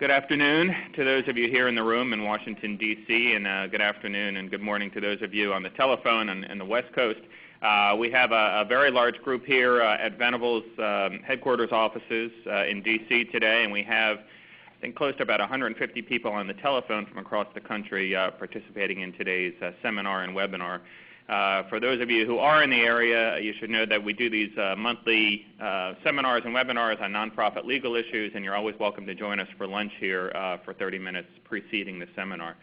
Good afternoon to those of you here in the room in Washington, D.C., and good afternoon and good morning to those of you on the telephone and the West Coast. We have a very large group here at Venable's headquarters offices in D.C. today, and we have, I think, close to about 150 people on the telephone from across the country participating in today's seminar and webinar. For those of you who are in the area, you should know that we do these monthly seminars and webinars on nonprofit legal issues, and you're always welcome to join us for lunch here for 30 minutes preceding the seminar.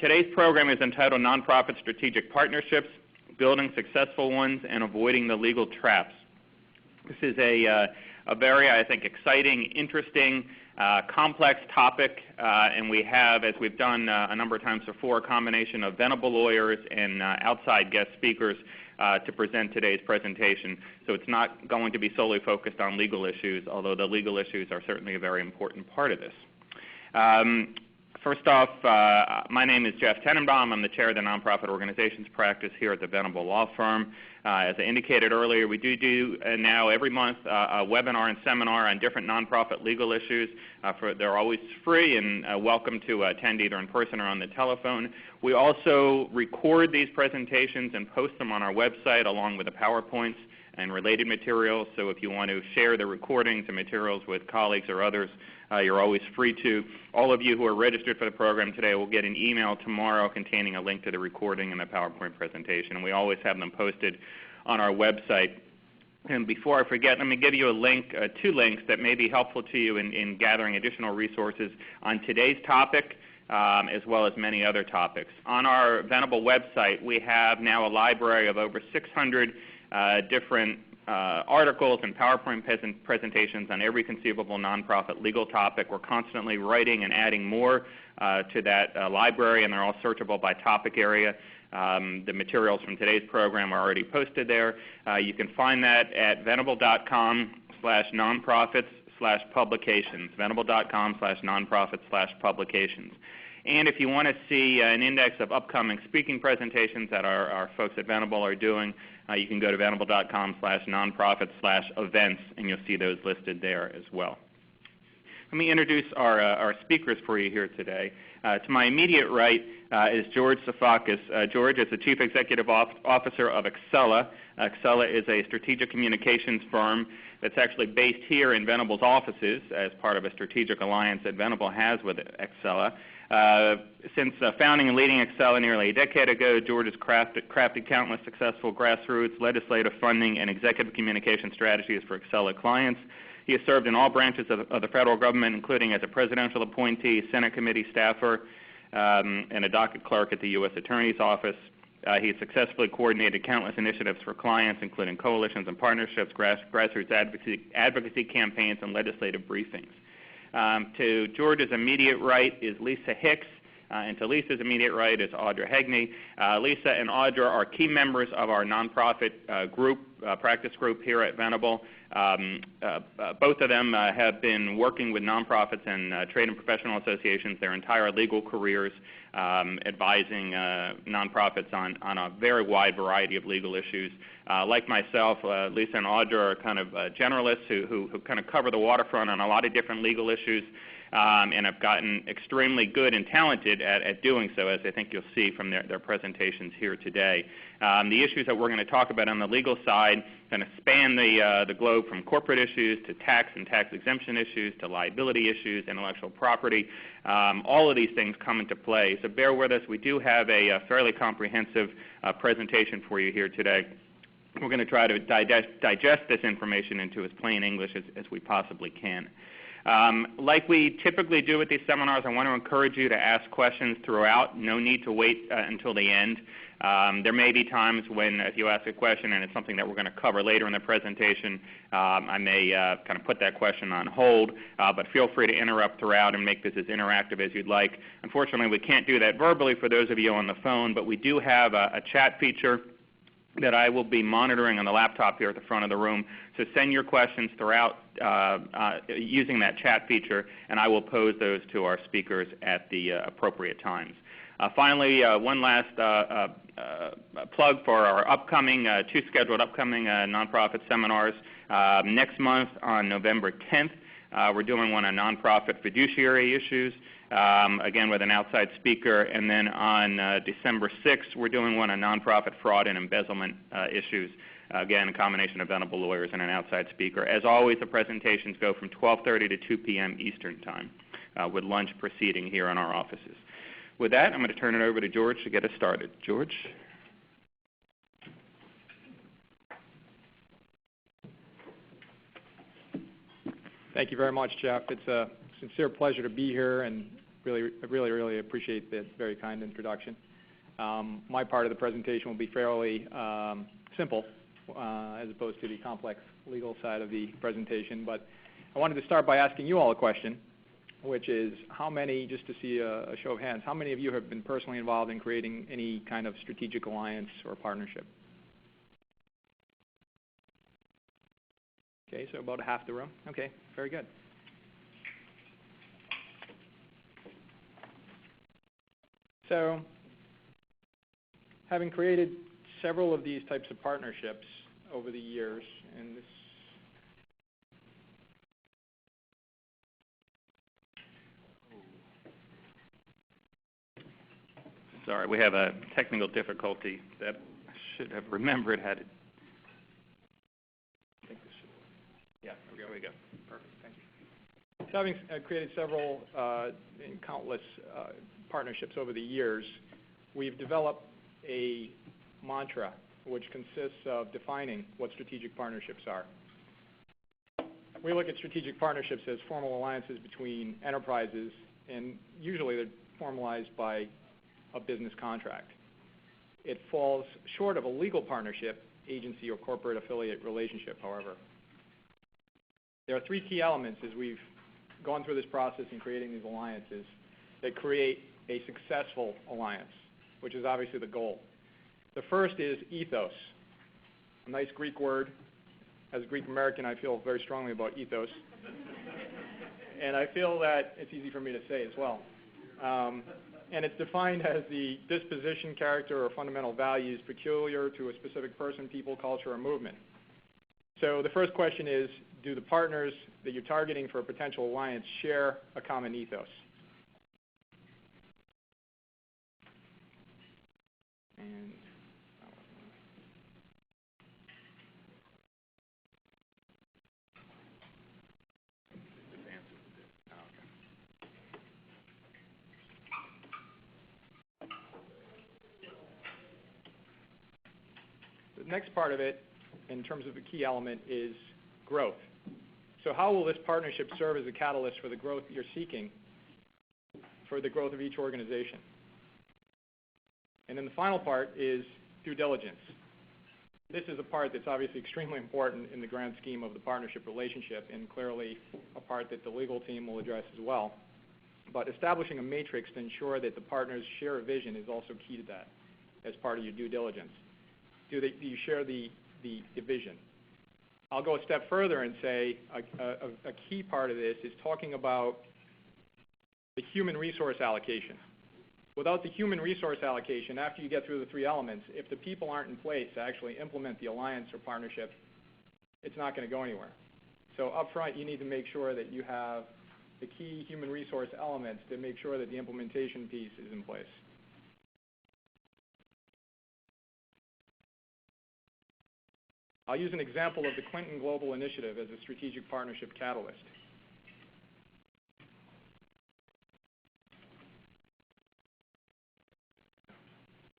Today's program is entitled Nonprofit Strategic Partnerships, Building Successful Ones and Avoiding the Legal Traps. This is a very, I think, exciting, interesting, complex topic, and we have, as we've done a number of times before, a combination of Venable lawyers and outside guest speakers to present today's presentation. So it's not going to be solely focused on legal issues, although the legal issues are certainly a very important part of this. First off, my name is Jeff Tenenbaum. I'm the chair of the nonprofit organizations practice here at the Venable Law Firm. As I indicated earlier, we do now every month a webinar and seminar on different nonprofit legal issues. They're always free and welcome to attend either in person or on the telephone. We also record these presentations and post them on our website along with the PowerPoints and related materials. So if you want to share the recordings and materials with colleagues or others, you're always free to. All of you who are registered for the program today will get an email tomorrow containing a link to the recording and the PowerPoint presentation. And we always have them posted on our website. And before I forget, let me give you a link, two links that may be helpful to you in gathering additional resources on today's topic, as well as many other topics. On our Venable website, we have now a library of over 600 different articles and PowerPoint presentations on every conceivable nonprofit legal topic. We're constantly writing and adding more to that library, and they're all searchable by topic area. The materials from today's program are already posted there. You can find that at venable.com/nonprofits/publications, venable.com/nonprofits/publications. And if you want to see an index of upcoming speaking presentations that our folks at Venable are doing, you can go to venable.com/nonprofits/events, and you'll see those listed there as well. Let me introduce our speakers for you here today. To my immediate right is George Safakis. George is the Chief Executive Officer of Excella. Excella is a strategic communications firm that's actually based here in Venable's offices as part of a strategic alliance that Venable has with Excella. Since founding and leading Excella nearly a decade ago, George has crafted countless successful grassroots, legislative funding, and executive communication strategies for Excella clients. He has served in all branches of the federal government, including as a presidential appointee, Senate committee staffer, and a docket clerk at the U.S. Attorney's Office. He has successfully coordinated countless initiatives for clients, including coalitions and partnerships, grassroots advocacy campaigns, and legislative briefings. To George's immediate right is Lisa Hicks, and to Lisa's immediate right is Audra Hegney. Lisa and Audra are key members of our nonprofit practice group here at Venable. Both of them have been working with nonprofits and trade and professional associations their entire legal careers, advising nonprofits on a very wide variety of legal issues. Like myself, Lisa and Audra are kind of generalists who kind of cover the waterfront on a lot of different legal issues, and have gotten extremely good and talented at doing so, as I think you'll see from their presentations here today. The issues that we're going to talk about on the legal side kind of span the globe from corporate issues to tax and tax exemption issues to liability issues, intellectual property. All of these things come into play. So bear with us. We do have a fairly comprehensive presentation for you here today. We're going to try to digest this information into as plain English as we possibly can. Like we typically do with these seminars, I want to encourage you to ask questions throughout. No need to wait until the end. There may be times when if you ask a question and it's something that we're going to cover later in the presentation, I may kind of put that question on hold, but feel free to interrupt throughout and make this as interactive as you'd like. Unfortunately, we can't do that verbally for those of you on the phone, but we do have a chat feature that I will be monitoring on the laptop here at the front of the room. So send your questions throughout using that chat feature, and I will pose those to our speakers at the appropriate times. Finally, one last plug for our upcoming, two scheduled upcoming nonprofit seminars. Next month on November 10th, We're doing one on nonprofit fiduciary issues, again with an outside speaker. And then on December 6th, we're doing one on nonprofit fraud and embezzlement issues. Again, a combination of venerable lawyers and an outside speaker. As always, the presentations go from 12:30 to 2 p.m. Eastern Time, with lunch proceeding here in our offices. With that, I'm going to turn it over to George to get us started. George? Thank you very much, Jeff. It's a sincere pleasure to be here, and really appreciate the very kind introduction. My part of the presentation will be fairly simple, as opposed to the complex legal side of the presentation. But I wanted to start by asking you all a question, which is how many, just to see a show of hands, how many of you have been personally involved in creating any kind of strategic alliance or partnership? Okay, so about half the room. Okay, very good. So, having created several of these types of partnerships over the years, and this Sorry, we have a technical difficulty that I should have remembered how to. Yeah, there we go. Perfect, thank you. So having created several countless partnerships over the years, we've developed a mantra which consists of defining what strategic partnerships are. We look at strategic partnerships as formal alliances between enterprises, and usually they're formalized by a business contract. It falls short of a legal partnership, agency, or corporate affiliate relationship, however. There are three key elements as we've gone through this process in creating these alliances that create a successful alliance, which is obviously the goal. The first is ethos, a nice Greek word. As a Greek American, I feel very strongly about ethos. And I feel that it's easy for me to say as well. And it's defined as the disposition, character, or fundamental values peculiar to a specific person, people, culture, or movement. So the first question is, do the partners that you're targeting for a potential alliance share a common ethos? And the next part of it, in terms of the key element, is growth. So how will this partnership serve as a catalyst for the growth you're seeking, for the growth of each organization? And then the final part is due diligence. This is a part that's obviously extremely important in the grand scheme of the partnership relationship, and clearly a part that the legal team will address as well. But establishing a matrix to ensure that the partners share a vision is also key to that as part of your due diligence. Do you share the vision? I'll go a step further and say a key part of this is talking about the human resource allocation. Without the human resource allocation, after you get through the three elements, if the people aren't in place to actually implement the alliance or partnership, it's not going to go anywhere. So up front, you need to make sure that you have the key human resource elements to make sure that the implementation piece is in place. I'll use an example of the Clinton Global Initiative as a strategic partnership catalyst.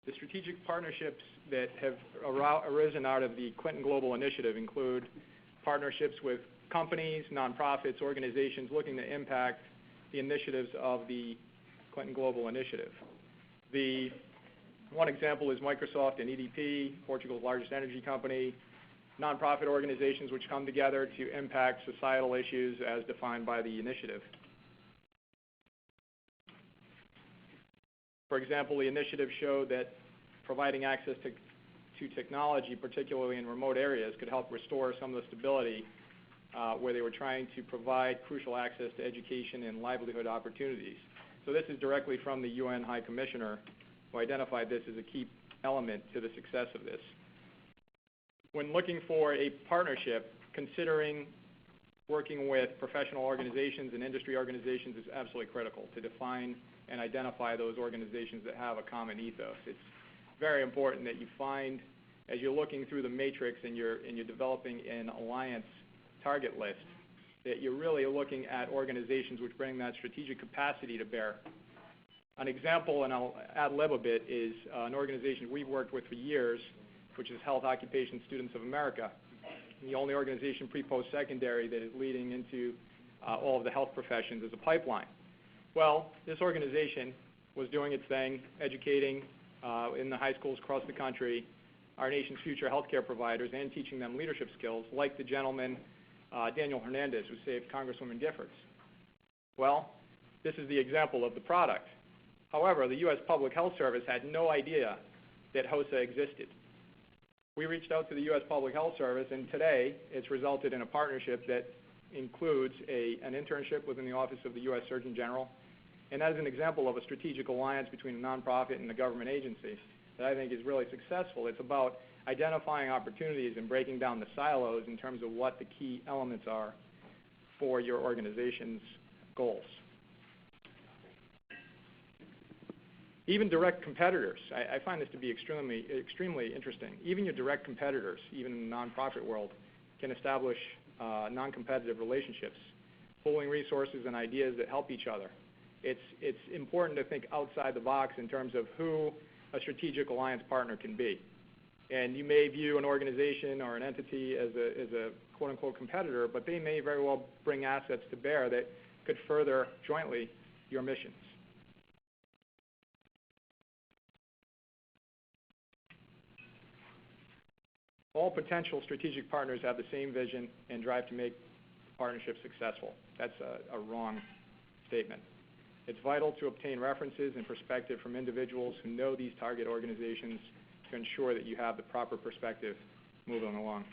The strategic partnerships that have arisen out of the Clinton Global Initiative include partnerships with companies, nonprofits, organizations looking to impact the initiatives of the Clinton Global Initiative. The one example is Microsoft and EDP, Portugal's largest energy company, nonprofit organizations which come together to impact societal issues as defined by the initiative. For example, the initiative showed that providing access to technology, particularly in remote areas, could help restore some of the stability where they were trying to provide crucial access to education and livelihood opportunities. So this is directly from the UN High Commissioner, who identified this as a key element to the success of this. When looking for a partnership, considering working with professional organizations and industry organizations is absolutely critical to define and identify those organizations that have a common ethos. It's very important that you find, as you're looking through the matrix and you're developing an alliance target list, that you're really looking at organizations which bring that strategic capacity to bear. An example, and I'll ad lib a bit, is an organization we've worked with for years, which is Health Occupation Students of America, the only organization pre-post-secondary that is leading into all of the health professions as a pipeline. Well, this organization was doing its thing, educating in the high schools across the country our nation's future healthcare providers and teaching them leadership skills, like the gentleman, Daniel Hernandez, who saved Congresswoman Giffords. Well, this is the example of the product. However, the U.S. Public Health Service had no idea that HOSA existed. We reached out to the U.S. Public Health Service, and today it's resulted in a partnership that includes an internship within the Office of the U.S. Surgeon General, and that is an example of a strategic alliance between a nonprofit and a government agency that I think is really successful. It's about identifying opportunities and breaking down the silos in terms of what the key elements are for your organization's goals. Even direct competitors, I find this to be extremely interesting. Even your direct competitors, even in the nonprofit world, can establish non-competitive relationships, pooling resources and ideas that help each other. It's important to think outside the box in terms of who a strategic alliance partner can be. And you may view an organization or an entity as a quote-unquote competitor, but they may very well bring assets to bear that could further jointly your missions. All potential strategic partners have the same vision and drive to make partnerships successful. That's a wrong statement. It's vital to obtain references and perspective from individuals who know these target organizations to ensure that you have the proper perspective moving along.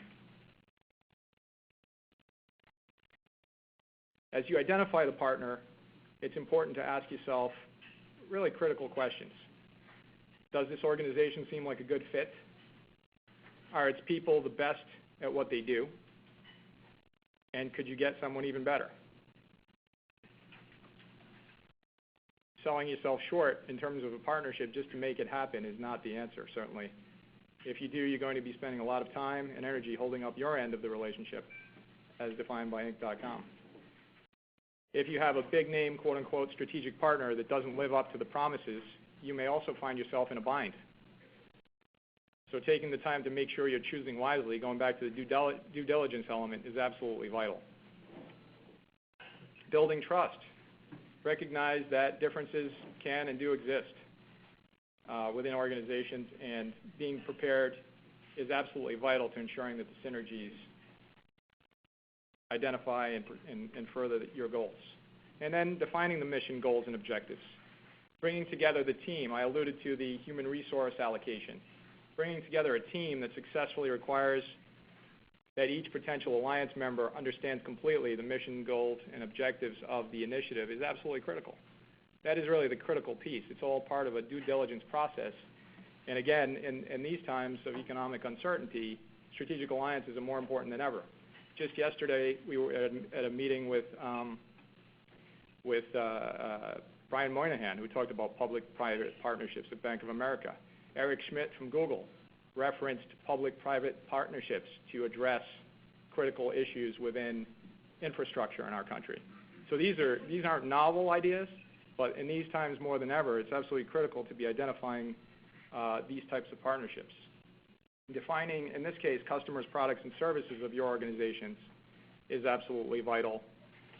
As you identify the partner, it's important to ask yourself really critical questions. Does this organization seem like a good fit? Are its people the best at what they do? And could you get someone even better? Selling yourself short in terms of a partnership just to make it happen is not the answer, certainly. If you do, you're going to be spending a lot of time and energy holding up your end of the relationship, as defined by Inc.com. If you have a big name, quote-unquote, strategic partner that doesn't live up to the promises, you may also find yourself in a bind. So taking the time to make sure you're choosing wisely, going back to the due diligence element, is absolutely vital. Building trust. Recognize that differences can and do exist within organizations, and being prepared is absolutely vital to ensuring that the synergies identify and further your goals. And then defining the mission, goals, and objectives. Bringing together the team. I alluded to the human resource allocation. Bringing together a team that successfully requires that each potential alliance member understands completely the mission, goals, and objectives of the initiative is absolutely critical. That is really the critical piece. It's all part of a due diligence process. And again, in these times of economic uncertainty, strategic alliances are more important than ever. Just yesterday, we were at a meeting with Brian Moynihan, who talked about public-private partnerships at Bank of America. Eric Schmidt from Google referenced public-private partnerships to address critical issues within infrastructure in our country. So these aren't novel ideas, but in these times more than ever, it's absolutely critical to be identifying these types of partnerships. Defining, in this case, customers, products, and services of your organizations is absolutely vital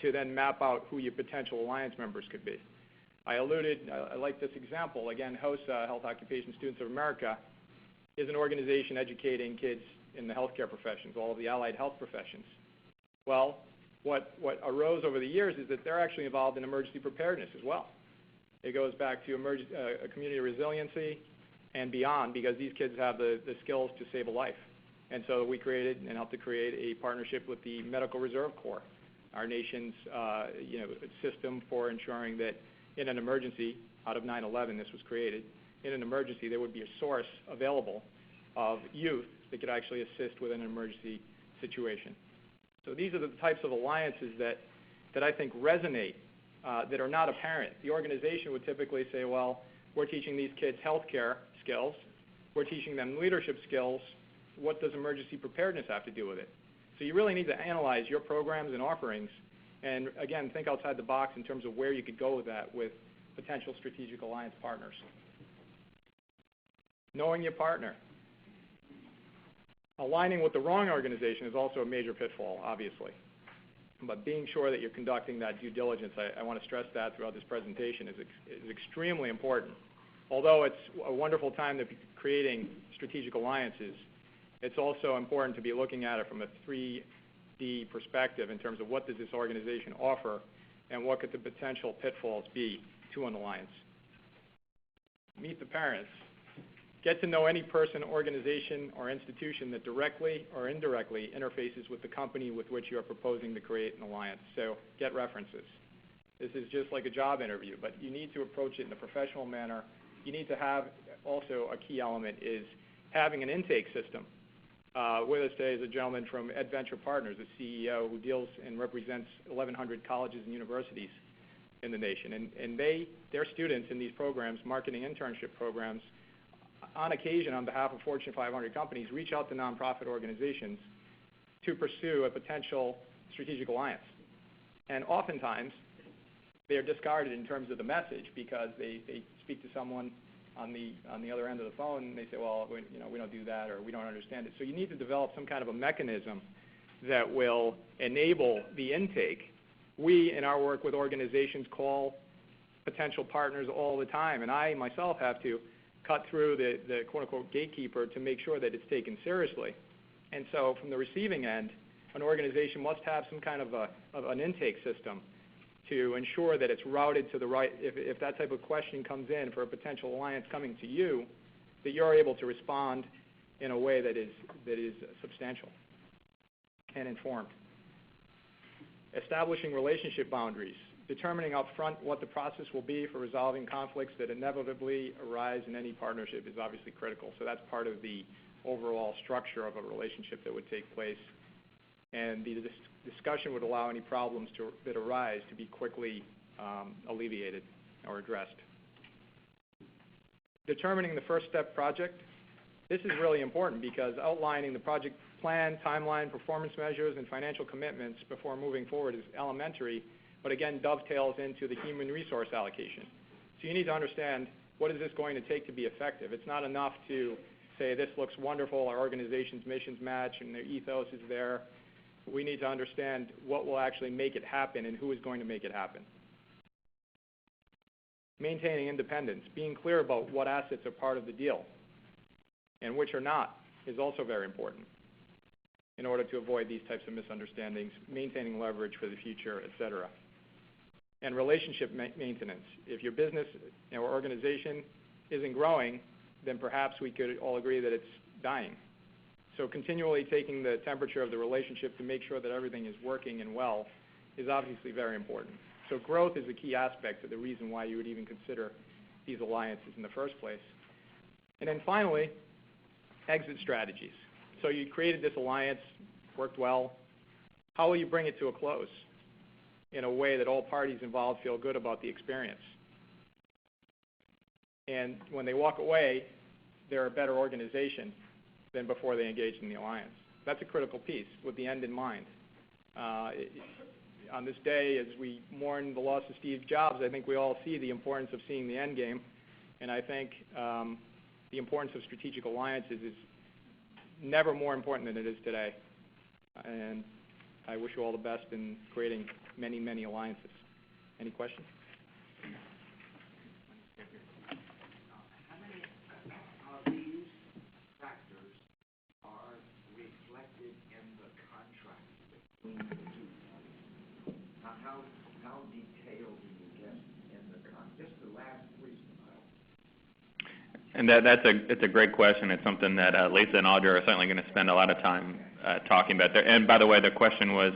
to then map out who your potential alliance members could be. I like this example. Again, HOSA, Health Occupation Students of America, is an organization educating kids in the healthcare professions, all of the allied health professions. Well, what arose over the years is that they're actually involved in emergency preparedness as well. It goes back to community resiliency and beyond, because these kids have the skills to save a life. And so we created and helped to create a partnership with the Medical Reserve Corps, our nation's system for ensuring that in an emergency, out of 9/11 this was created, in an emergency there would be a source available of youth that could actually assist with an emergency situation. So these are the types of alliances that I think resonate, that are not apparent. The organization would typically say, well, we're teaching these kids healthcare skills, we're teaching them leadership skills, what does emergency preparedness have to do with it? So you really need to analyze your programs and offerings, and again, think outside the box in terms of where you could go with that with potential strategic alliance partners. Knowing your partner. Aligning with the wrong organization is also a major pitfall, obviously. But being sure that you're conducting that due diligence, I want to stress that throughout this presentation, is extremely important. Although it's a wonderful time to be creating strategic alliances, it's also important to be looking at it from a 3D perspective in terms of what does this organization offer and what could the potential pitfalls be to an alliance. Meet the parents. Get to know any person, organization, or institution that directly or indirectly interfaces with the company with which you are proposing to create an alliance. So get references. This is just like a job interview, but you need to approach it in a professional manner. You need to have also a key element is having an intake system. With us today is a gentleman from Adventure Partners, a CEO who deals and represents 1,100 colleges and universities in the nation. And their students in these programs, marketing internship programs, on occasion, on behalf of Fortune 500 companies, reach out to nonprofit organizations to pursue a potential strategic alliance. And oftentimes, they are discarded in terms of the message because they speak to someone on the other end of the phone and they say, well, we don't do that, or we don't understand it. So you need to develop some kind of a mechanism that will enable the intake. We, in our work with organizations, call potential partners all the time, and I myself have to cut through the quote-unquote gatekeeper to make sure that it's taken seriously. And so from the receiving end, an organization must have some kind of an intake system to ensure that it's routed to the right, if that type of question comes in for a potential alliance coming to you, that you're able to respond in a way that is substantial and informed. Establishing relationship boundaries. Determining up front what the process will be for resolving conflicts that inevitably arise in any partnership is obviously critical. So that's part of the overall structure of a relationship that would take place. And the discussion would allow any problems that arise to be quickly alleviated or addressed. Determining the first step project. This is really important because outlining the project plan, timeline, performance measures, and financial commitments before moving forward is elementary, but again dovetails into the human resource allocation. So you need to understand, what is this going to take to be effective? It's not enough to say this looks wonderful, our organization's missions match and their ethos is there. We need to understand what will actually make it happen and who is going to make it happen. Maintaining independence, being clear about what assets are part of the deal and which are not is also very important in order to avoid these types of misunderstandings, maintaining leverage for the future, et cetera. And relationship maintenance. If your business or organization isn't growing, then perhaps we could all agree that it's dying. So continually taking the temperature of the relationship to make sure that everything is working and well is obviously very important. So growth is a key aspect of the reason why you would even consider these alliances in the first place. And then finally, exit strategies. So you created this alliance, worked well. How will you bring it to a close in a way that all parties involved feel good about the experience? And when they walk away, they're a better organization than before they engaged in the alliance. That's a critical piece with the end in mind. On this day, as we mourn the loss of Steve Jobs, I think we all see the importance of seeing the end game. And I think the importance of strategic alliances is never more important than it is today. And I wish you all the best in creating many, many alliances. Any questions? How many of these factors are reflected in the contract between the two? How detailed do you get in the contract? Just the last reason. And it's a great question. It's something that Lisa and Audrey are certainly going to spend a lot of time talking about there. And by the way, the question was,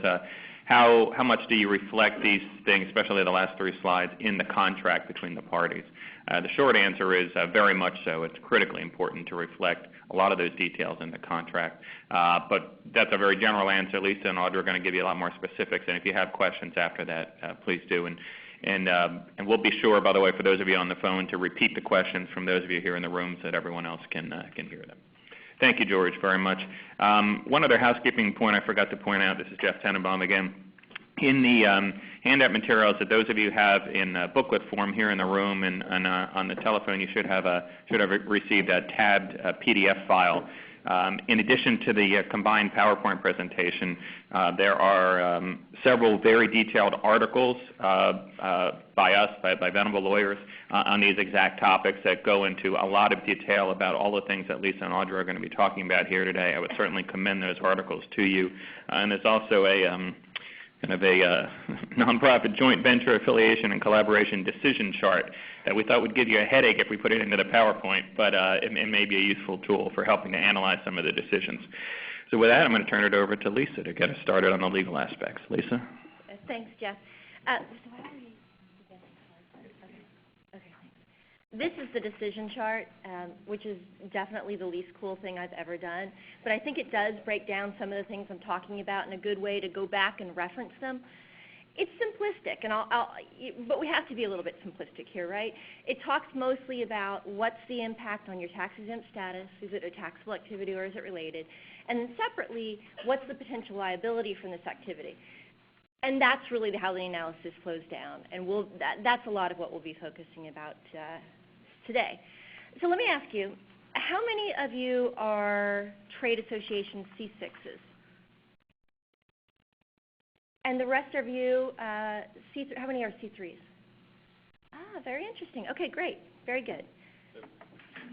how much do you reflect these things, especially the last 3 slides, in the contract between the parties? The short answer is very much so. It's critically important to reflect a lot of those details in the contract. But that's a very general answer. Lisa and Audra are going to give you a lot more specifics, and if you have questions after that, please do. And we'll be sure, by the way, for those of you on the phone, to repeat the questions from those of you here in the room so that everyone else can hear them. Thank you, George, very much. One other housekeeping point I forgot to point out. This is Jeff Tenenbaum again. In the handout materials that those of you have in booklet form here in the room and on the telephone, you should have received a tabbed PDF file. In addition to the combined PowerPoint presentation, there are several very detailed articles by us, by venerable lawyers, on these exact topics that go into a lot of detail about all the things that Lisa and Audra are going to be talking about here today. I would certainly commend those articles to you. And there's also a kind of a nonprofit joint venture affiliation and collaboration decision chart that we thought would give you a headache if we put it into the PowerPoint, but it may be a useful tool for helping to analyze some of the decisions. So with that, I'm going to turn it over to Lisa to get us started on the legal aspects. Lisa? Thanks, Jeff. This is the decision chart, which is definitely the least cool thing I've ever done. But I think it does break down some of the things I'm talking about in a good way to go back and reference them. It's simplistic, and but we have to be a little bit simplistic here, right? It talks mostly about what's the impact on your tax-exempt status. Is it a taxable activity or is it related? And then separately, what's the potential liability from this activity? And that's really how the analysis flows down. And that's a lot of what we'll be focusing about today. So let me ask you, how many of you are trade association C6s? And the rest of you, how many are C3s? Ah, very interesting. Okay, great. Very good.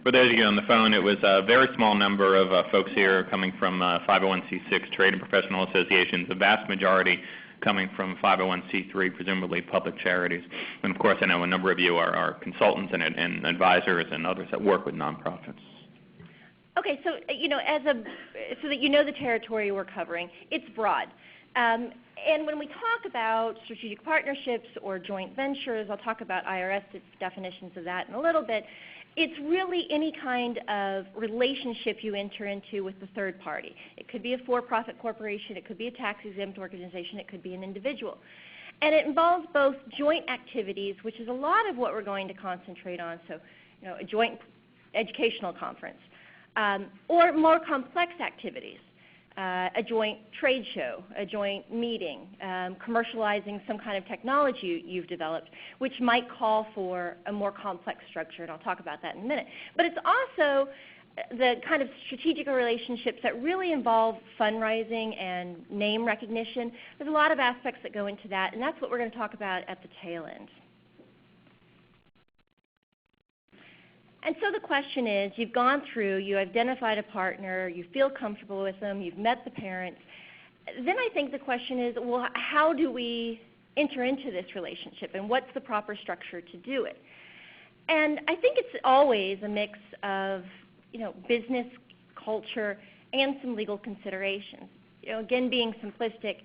For those of you on the phone, it was a very small number of folks here coming from 501c6 trade and professional associations, the vast majority coming from 501c3, presumably public charities. And of course, I know a number of you are consultants and advisors and others that work with nonprofits. Okay, so so that you know the territory we're covering, it's broad. And when we talk about strategic partnerships or joint ventures, I'll talk about IRS definitions of that in a little bit. It's really any kind of relationship you enter into with the third party. It could be a for-profit corporation, it could be a tax-exempt organization, it could be an individual. And it involves both joint activities, which is a lot of what we're going to concentrate on, so a joint educational conference, or more complex activities. A joint trade show, a joint meeting, commercializing some kind of technology you've developed, which might call for a more complex structure, and I'll talk about that in a minute. But it's also the kind of strategic relationships that really involve fundraising and name recognition. There's a lot of aspects that go into that, and that's what we're going to talk about at the tail end. And so the question is, you've gone through, you identified a partner, you feel comfortable with them, you've met the parents. Then I think the question is, well, how do we enter into this relationship, and what's the proper structure to do it? And I think it's always a mix of, business, culture, and some legal considerations. Again, being simplistic,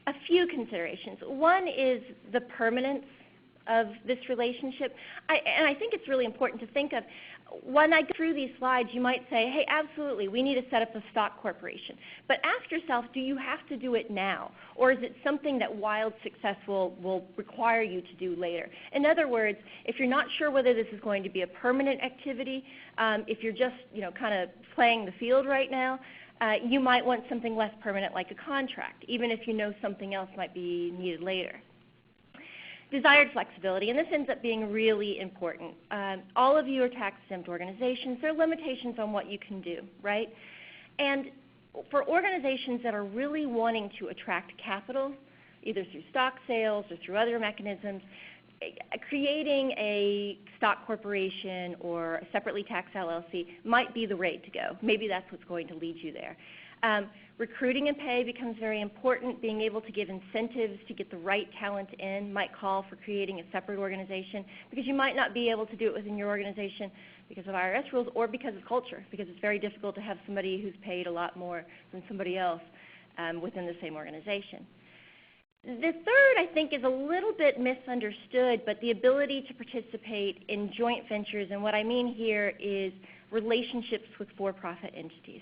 a few considerations. One is the permanence of this relationship. And I think it's really important to think of, when I go through these slides, you might say, hey, absolutely, we need to set up a stock corporation. But ask yourself, do you have to do it now? Or is it something that, while successful, will require you to do later? In other words, if you're not sure whether this is going to be a permanent activity, if you're just kind of playing the field right now, you might want something less permanent like a contract, even if you know something else might be needed later. Desired flexibility, and this ends up being really important. All of you are tax-exempt organizations. There are limitations on what you can do, right? And for organizations that are really wanting to attract capital, either through stock sales or through other mechanisms, creating a stock corporation or a separately taxed LLC might be the way to go. Maybe that's what's going to lead you there. Recruiting and pay becomes very important. Being able to give incentives to get the right talent in might call for creating a separate organization, because you might not be able to do it within your organization because of IRS rules or because of culture, because it's very difficult to have somebody who's paid a lot more than somebody else within the same organization. The third, I think, is a little bit misunderstood, but the ability to participate in joint ventures, and what I mean here is relationships with for-profit entities.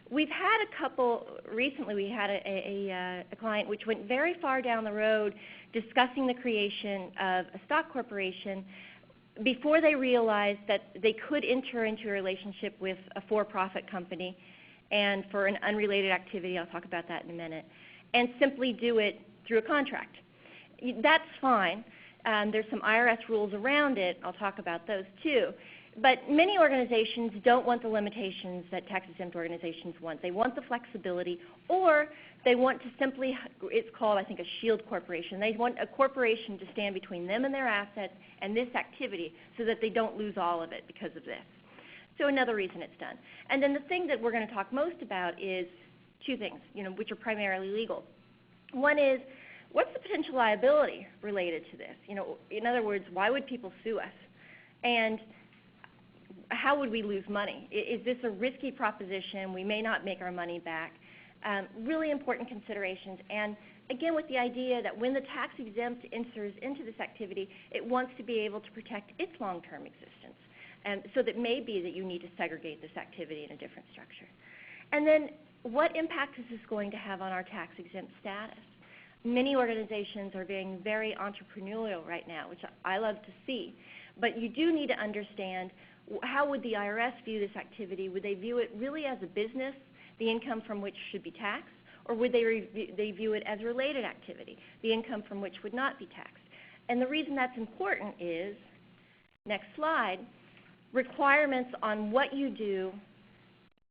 We've had a couple, recently we had a client which went very far down the road discussing the creation of a stock corporation before they realized that they could enter into a relationship with a for-profit company and for an unrelated activity, I'll talk about that in a minute, and simply do it through a contract. That's fine. There's some IRS rules around it. I'll talk about those too. But many organizations don't want the limitations that tax-exempt organizations want. They want the flexibility, or they want to simply, it's called, I think, a shield corporation. They want a corporation to stand between them and their assets and this activity so that they don't lose all of it because of this. So another reason it's done. And then the thing that we're going to talk most about is two things, which are primarily legal. One is, what's the potential liability related to this? In other words, why would people sue us? And how would we lose money? Is this a risky proposition? We may not make our money back. Really important considerations. And again, with the idea that when the tax-exempt enters into this activity, it wants to be able to protect its long-term existence. So that may be that you need to segregate this activity in a different structure. And then what impact is this going to have on our tax-exempt status? Many organizations are being very entrepreneurial right now, which I love to see. But you do need to understand, how would the IRS view this activity? Would they view it really as a business, the income from which should be taxed? Or would they view it as a related activity, the income from which would not be taxed? And the reason that's important is, next slide, requirements on what you do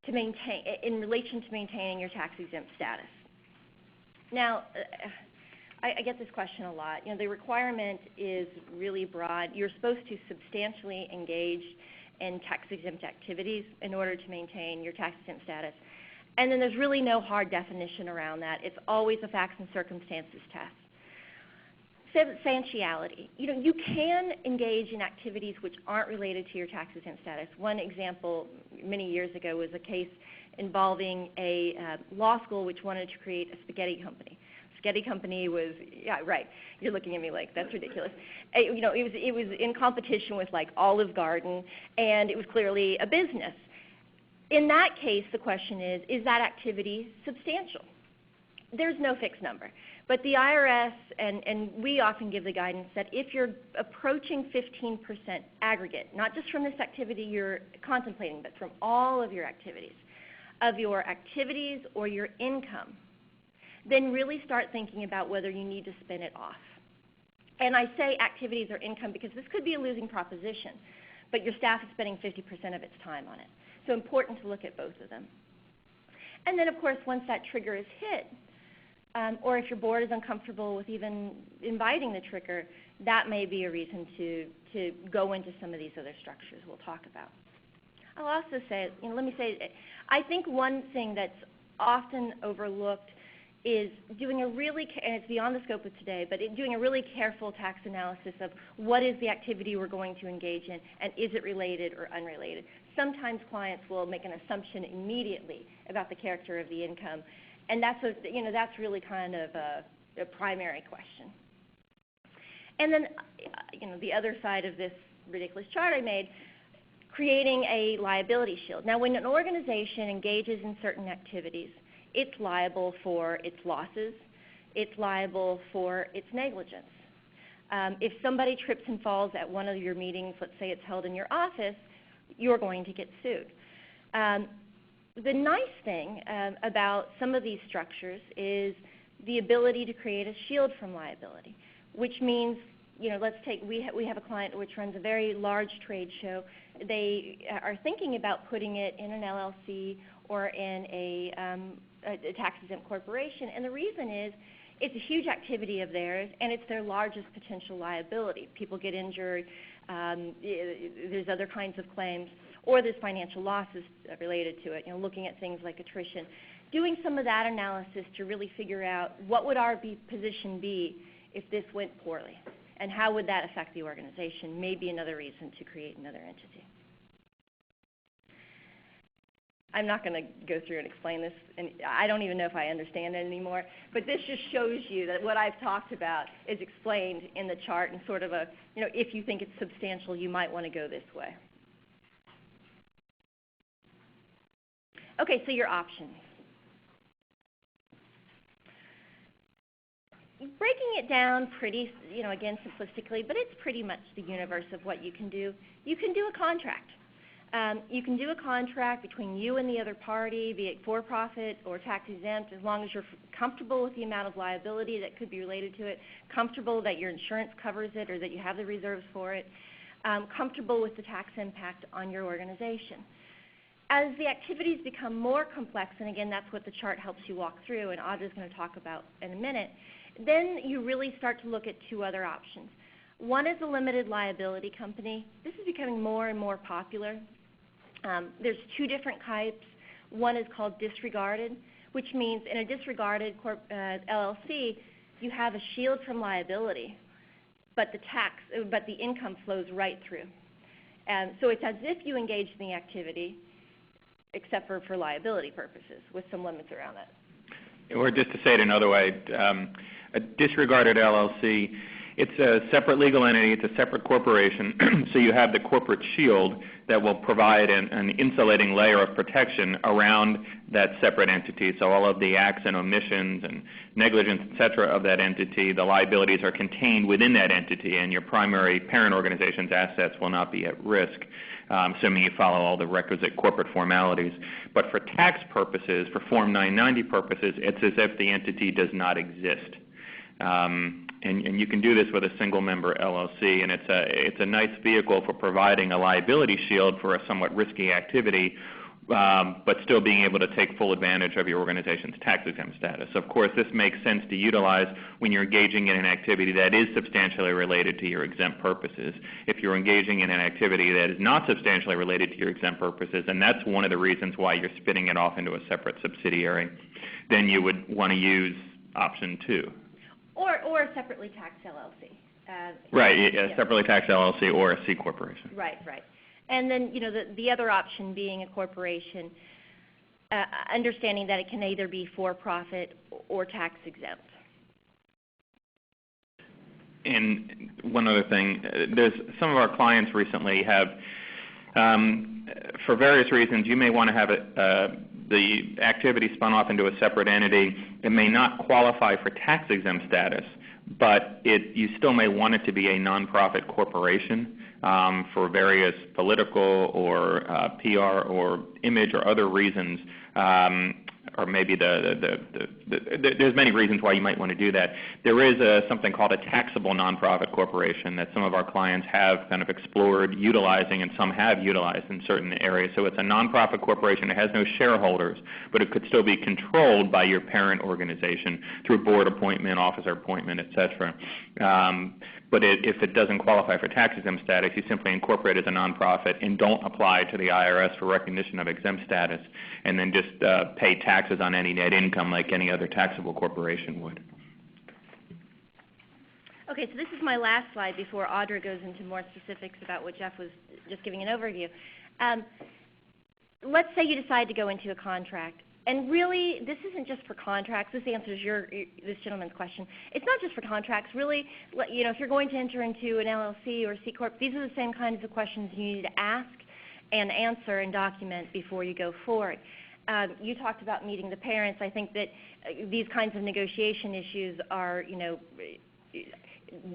to maintain, in relation to maintaining your tax-exempt status. Now, I get this question a lot. The requirement is really broad. You're supposed to substantially engage in tax-exempt activities in order to maintain your tax-exempt status. And then there's really no hard definition around that. It's always a facts and circumstances test. Substantiality. You can engage in activities which aren't related to your tax-exempt status. One example many years ago was a case involving a law school which wanted to create a spaghetti company. Spaghetti company was, yeah, right. You're looking at me like that's ridiculous. It was in competition with like Olive Garden, and it was clearly a business. In that case, the question is that activity substantial? There's no fixed number. But the IRS, and we often give the guidance that if you're approaching 15% aggregate, not just from this activity you're contemplating, but from all of your activities or your income, then really start thinking about whether you need to spin it off. And I say activities or income because this could be a losing proposition, but your staff is spending 50% of its time on it. So important to look at both of them. And then, of course, once that trigger is hit, or if your board is uncomfortable with even inviting the trigger, that may be a reason to go into some of these other structures we'll talk about. I'll also say, let me say, I think one thing that's often overlooked is doing a really, and it's beyond the scope of today, but doing a really careful tax analysis of what is the activity we're going to engage in, and is it related or unrelated. Sometimes clients will make an assumption immediately about the character of the income, and that's really kind of a primary question. And then, the other side of this ridiculous chart I made, creating a liability shield. Now, when an organization engages in certain activities, it's liable for its losses. It's liable for its negligence. If somebody trips and falls at one of your meetings, let's say it's held in your office, you're going to get sued. The nice thing about some of these structures is the ability to create a shield from liability, which means, let's take, we have a client which runs a very large trade show. They are thinking about putting it in an LLC or in a tax-exempt corporation, and the reason is it's a huge activity of theirs, and it's their largest potential liability. People get injured, there's other kinds of claims, or there's financial losses related to it, looking at things like attrition. Doing some of that analysis to really figure out what would our position be if this went poorly, and how would that affect the organization, may be another reason to create another entity. I'm not going to go through and explain this, and I don't even know if I understand it anymore, but this just shows you that what I've talked about is explained in the chart and sort of a, if you think it's substantial, you might want to go this way. Okay, so your options. Breaking it down pretty, again, simplistically, but it's pretty much the universe of what you can do. You can do a contract. You can do a contract between you and the other party, be it for-profit or tax-exempt, as long as you're comfortable with the amount of liability that could be related to it, comfortable that your insurance covers it or that you have the reserves for it, comfortable with the tax impact on your organization. As the activities become more complex, and again, that's what the chart helps you walk through, and Audra's going to talk about in a minute, then you really start to look at two other options. One is a limited liability company. This is becoming more and more popular. There's two different types. One is called disregarded, which means in a disregarded LLC, you have a shield from liability, but the income flows right through. So it's as if you engaged in the activity, except for liability purposes, with some limits around that. Or just to say it another way, a disregarded LLC, it's a separate legal entity, it's a separate corporation, so you have the corporate shield that will provide an insulating layer of protection around that separate entity. So all of the acts and omissions and negligence, et cetera, of that entity, the liabilities are contained within that entity, and your primary parent organization's assets will not be at risk, assuming you follow all the requisite corporate formalities. But for tax purposes, for Form 990 purposes, it's as if the entity does not exist. And you can do this with a single-member LLC, and it's a nice vehicle for providing a liability shield for a somewhat risky activity, but still being able to take full advantage of your organization's tax-exempt status. Of course, this makes sense to utilize when you're engaging in an activity that is substantially related to your exempt purposes. If you're engaging in an activity that is not substantially related to your exempt purposes, and that's one of the reasons why you're spinning it off into a separate subsidiary, then you would want to use option 2. Or a separately taxed LLC. Right, a separately taxed LLC or a C corporation. Right. And then, the other option being a corporation, understanding that it can either be for-profit or tax-exempt. And one other thing, there's some of our clients recently have, for various reasons, you may want to have the activity spun off into a separate entity. It may not qualify for tax-exempt status, but you still may want it to be a nonprofit corporation for various political or PR or image or other reasons, or maybe there's many reasons why you might want to do that. There is something called a taxable nonprofit corporation that some of our clients have kind of explored utilizing, and some have utilized in certain areas. So it's a nonprofit corporation. It has no shareholders, but it could still be controlled by your parent organization through board appointment, officer appointment, et cetera. But if it doesn't qualify for tax-exempt status, you simply incorporate as a nonprofit and don't apply to the IRS for recognition of exempt status, and then just pay taxes on any net income like any other taxable corporation would. Okay, so this is my last slide before Audra goes into more specifics about what Jeff was just giving an overview. Let's say you decide to go into a contract. And really, this isn't just for contracts. This answers this gentleman's question. It's not just for contracts. Really, if you're going to enter into an LLC or C Corp, these are the same kinds of questions you need to ask and answer and document before you go forward. You talked about meeting the parents. I think that these kinds of negotiation issues are,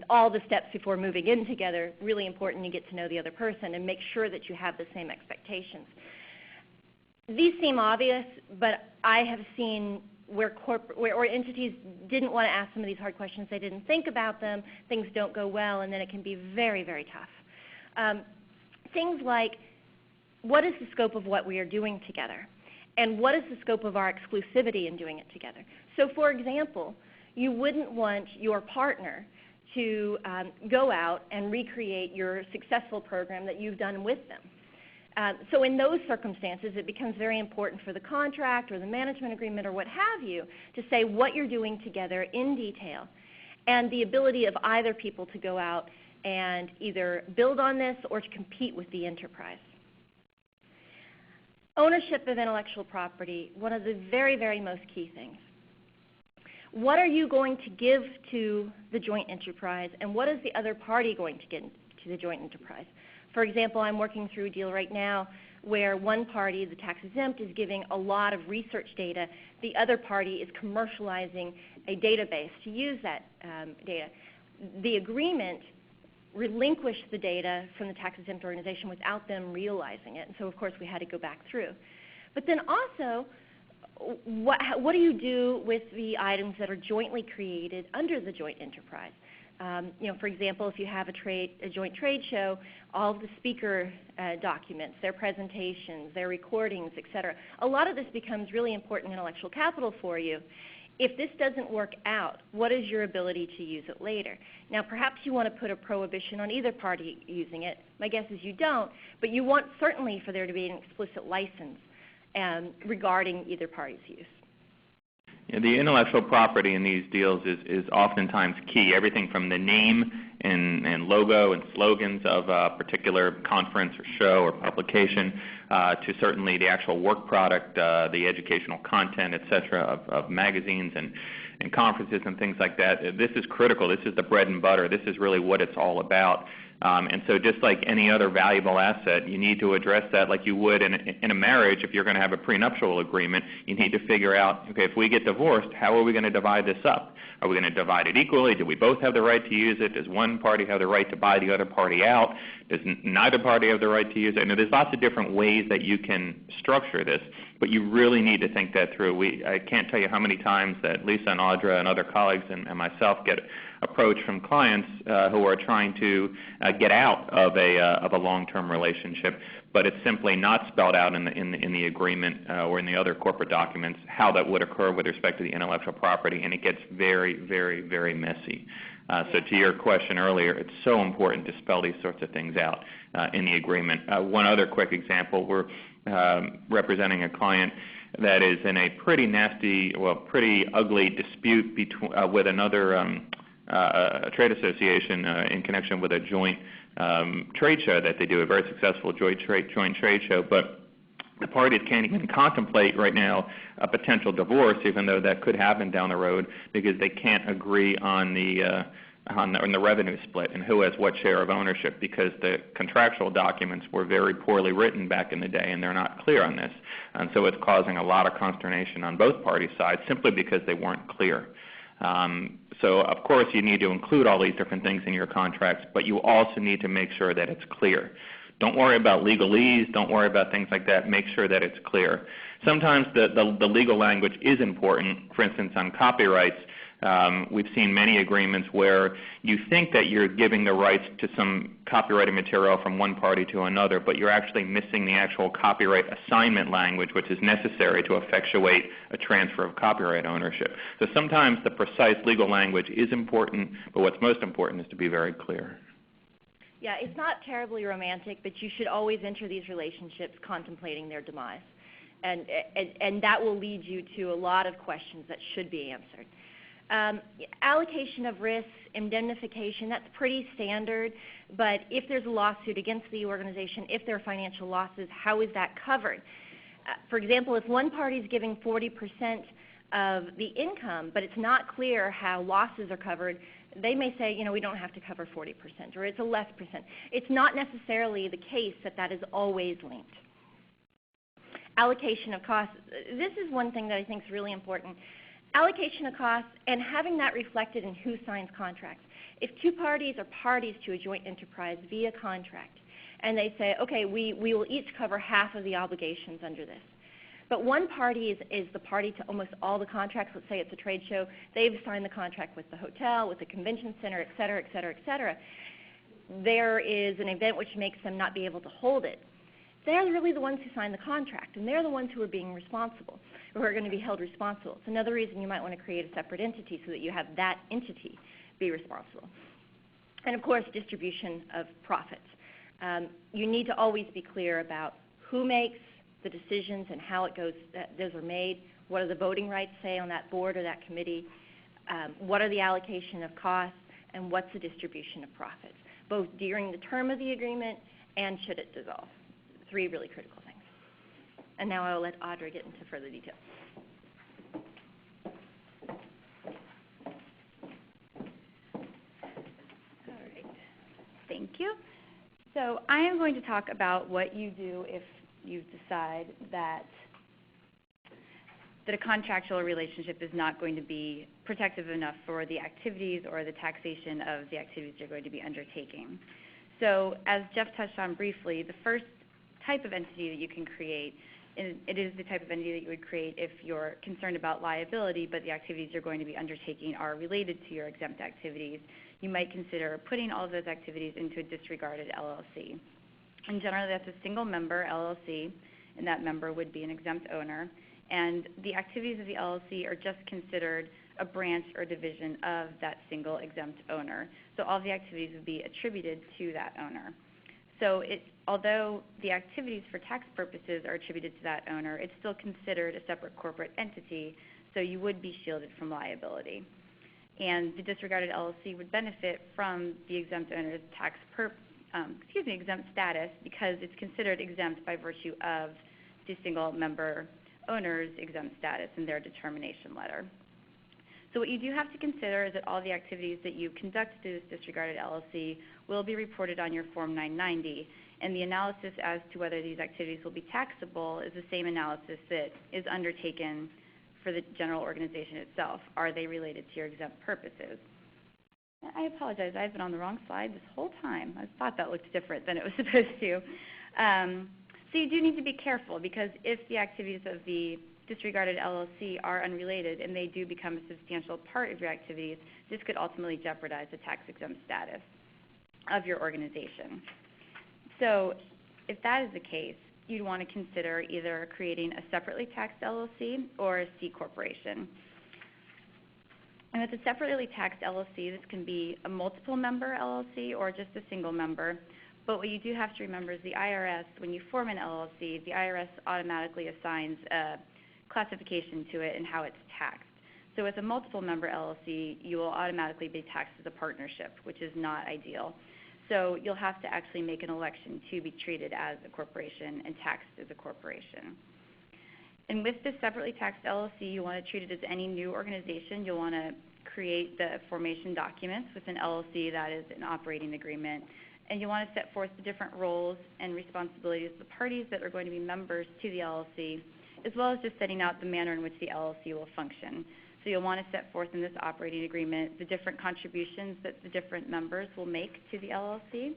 all the steps before moving in together, really important. You get to know the other person and make sure that you have the same expectations. These seem obvious, but I have seen where entities didn't want to ask some of these hard questions. They didn't think about them. Things don't go well, and then it can be very, very tough. Things like, what is the scope of what we are doing together? And what is the scope of our exclusivity in doing it together? So, for example, you wouldn't want your partner to go out and recreate your successful program that you've done with them. So in those circumstances, it becomes very important for the contract or the management agreement or what have you to say what you're doing together in detail, and the ability of either people to go out and either build on this or to compete with the enterprise. Ownership of intellectual property, one of the very, very most key things. What are you going to give to the joint enterprise, and what is the other party going to give to the joint enterprise? For example, I'm working through a deal right now where one party, the tax-exempt, is giving a lot of research data. The other party is commercializing a database to use that data. The agreement relinquished the data from the tax-exempt organization without them realizing it. And so, of course, we had to go back through. But then also, what do you do with the items that are jointly created under the joint enterprise? For example, if you have a joint trade show, all of the speaker documents, their presentations, their recordings, et cetera, a lot of this becomes really important intellectual capital for you. If this doesn't work out, what is your ability to use it later? Now, perhaps you want to put a prohibition on either party using it. My guess is you don't, but you want certainly for there to be an explicit license regarding either party's use. Yeah, the intellectual property in these deals is oftentimes key. Everything from the name and logo and slogans of a particular conference or show or publication to certainly the actual work product, the educational content, et cetera, of magazines and conferences and things like that. This is critical. This is the bread and butter. This is really what it's all about. And so just like any other valuable asset, you need to address that like you would in a marriage. If you're going to have a prenuptial agreement, you need to figure out, okay, if we get divorced, how are we going to divide this up? Are we going to divide it equally? Do we both have the right to use it? Does one party have the right to buy the other party out? Does neither party have the right to use it? There's lots of different ways that you can structure this, but you really need to think that through. I can't tell you how many times that Lisa and Audra and other colleagues and myself get approach from clients who are trying to get out of a long-term relationship, but it's simply not spelled out in the agreement or in the other corporate documents how that would occur with respect to the intellectual property, and it gets very, very, very messy. So to your question earlier, it's so important to spell these sorts of things out in the agreement. One other quick example, we're representing a client that is in a pretty nasty, pretty ugly dispute with another trade association in connection with a joint trade show that they do, a very successful joint trade show. But the parties can't even contemplate right now a potential divorce, even though that could happen down the road, because they can't agree on the revenue split and who has what share of ownership, because the contractual documents were very poorly written back in the day and they're not clear on this. And so it's causing a lot of consternation on both parties' sides simply because they weren't clear. So of course you need to include all these different things in your contracts, but you also need to make sure that it's clear. Don't worry about legalese, don't worry about things like that, make sure that it's clear. Sometimes the legal language is important. For instance, on copyrights, we've seen many agreements where you think that you're giving the rights to some copyrighted material from one party to another, but you're actually missing the actual copyright assignment language, which is necessary to effectuate a transfer of copyright ownership. So sometimes the precise legal language is important, but what's most important is to be very clear. Yeah, it's not terribly romantic, but you should always enter these relationships contemplating their demise. And that will lead you to a lot of questions that should be answered. Allocation of risks, indemnification, that's pretty standard, but if there's a lawsuit against the organization, if there are financial losses, how is that covered? For example, if one party is giving 40% of the income, but it's not clear how losses are covered, they may say, we don't have to cover 40%, or it's a less percent. It's not necessarily the case that that is always linked. Allocation of costs. This is one thing that I think is really important. Allocation of costs and having that reflected in who signs contracts. If two parties are parties to a joint enterprise via contract, and they say, okay, we will each cover half of the obligations under this, but one party is the party to almost all the contracts. Let's say it's a trade show. They've signed the contract with the hotel, with the convention center, et cetera, et cetera, et cetera. There is an event which makes them not be able to hold it. They're really the ones who signed the contract, and they're the ones who are being responsible, who are going to be held responsible. It's another reason you might want to create a separate entity so that you have that entity be responsible. And of course, distribution of profits. You need to always be clear about who makes the decisions and how it goes, those are made, what are the voting rights say on that board or that committee, what are the allocation of costs, and what's the distribution of profits, both during the term of the agreement and should it dissolve. Three really critical things. And now I will let Audra get into further detail. All right. Thank you. So I am going to talk about what you do if you decide that a contractual relationship is not going to be protective enough for the activities or the taxation of the activities you're going to be undertaking. So as Jeff touched on briefly, the first type of entity that you can create, and it is the type of entity that you would create if you're concerned about liability, but the activities you're going to be undertaking are related to your exempt activities. You might consider putting all of those activities into a disregarded LLC. And generally that's a single member LLC, and that member would be an exempt owner. And the activities of the LLC are just considered a branch or division of that single exempt owner. So all the activities would be attributed to that owner. So although the activities for tax purposes are attributed to that owner, it's still considered a separate corporate entity, so you would be shielded from liability. And the disregarded LLC would benefit from the exempt owner's exempt status because it's considered exempt by virtue of the single member owner's exempt status in their determination letter. So what you do have to consider is that all the activities that you conduct through this disregarded LLC will be reported on your Form 990, and the analysis as to whether these activities will be taxable is the same analysis that is undertaken for the general organization itself. Are they related to your exempt purposes? I apologize, I've been on the wrong slide this whole time. I thought that looked different than it was supposed to. So you do need to be careful, because if the activities of the disregarded LLC are unrelated and they do become a substantial part of your activities, this could ultimately jeopardize the tax-exempt status of your organization. So if that is the case, you'd want to consider either creating a separately taxed LLC or a C corporation. And with a separately taxed LLC, this can be a multiple member LLC or just a single member. But what you do have to remember is the IRS, when you form an LLC, the IRS automatically assigns a classification to it and how it's taxed. So with a multiple member LLC, you will automatically be taxed as a partnership, which is not ideal. So you'll have to actually make an election to be treated as a corporation and taxed as a corporation. And with this separately taxed LLC, you want to treat it as any new organization. You'll want to create the formation documents with an LLC that is an operating agreement. And you want to set forth the different roles and responsibilities of the parties that are going to be members to the LLC, as well as just setting out the manner in which the LLC will function. So you'll want to set forth in this operating agreement the different contributions that the different members will make to the LLC,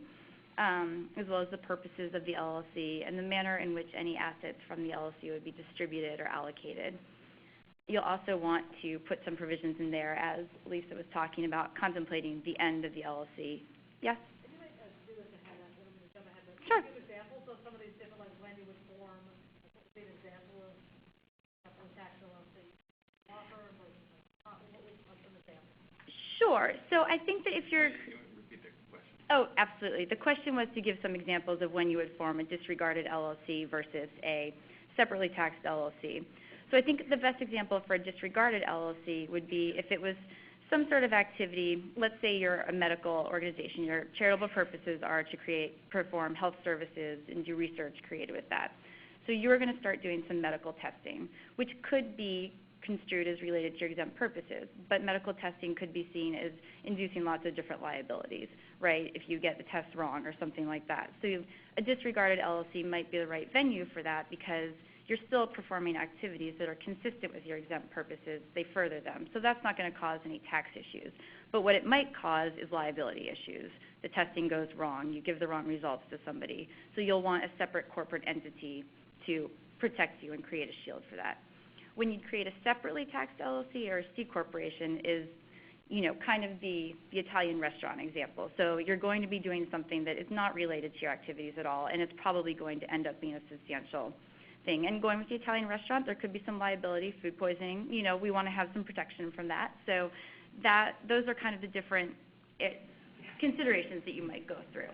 as well as the purposes of the LLC and the manner in which any assets from the LLC would be distributed or allocated. You'll also want to put some provisions in there, as Lisa was talking about, contemplating the end of the LLC. Yes? Sure. Give examples of some of these different, like when you would form, an example of a tax LLC offer, what was some examples? Sure. So I think that if you're... Repeat the question. Oh, absolutely. The question was to give some examples of when you would form a disregarded LLC versus a separately taxed LLC. So I think the best example for a disregarded LLC would be if it was some sort of activity. Let's say you're a medical organization. Your charitable purposes are to perform health services and do research created with that. So you're going to start doing some medical testing, which could be construed as related to your exempt purposes, but medical testing could be seen as inducing lots of different liabilities, right, if you get the test wrong or something like that. So a disregarded LLC might be the right venue for that, because you're still performing activities that are consistent with your exempt purposes. They further them. So that's not going to cause any tax issues. But what it might cause is liability issues. The testing goes wrong. You give the wrong results to somebody. So you'll want a separate corporate entity to protect you and create a shield for that. When you create a separately taxed LLC or a C corporation is, kind of the Italian restaurant example. So you're going to be doing something that is not related to your activities at all, and it's probably going to end up being a substantial thing. And going with the Italian restaurant, there could be some liability, food poisoning. We want to have some protection from that. So those are kind of the different considerations that you might go through.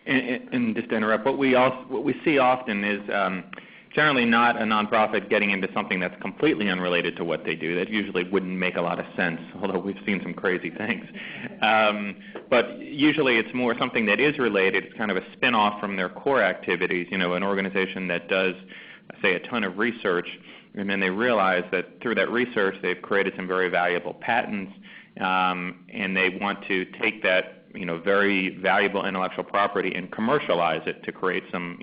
And just to interrupt, what we see often is generally not a nonprofit getting into something that's completely unrelated to what they do. That usually wouldn't make a lot of sense, although we've seen some crazy things. But usually it's more something that is related. It's kind of a spin-off from their core activities, an organization that does say, a ton of research, and then they realize that through that research they've created some very valuable patents, and they want to take that very valuable intellectual property and commercialize it to create some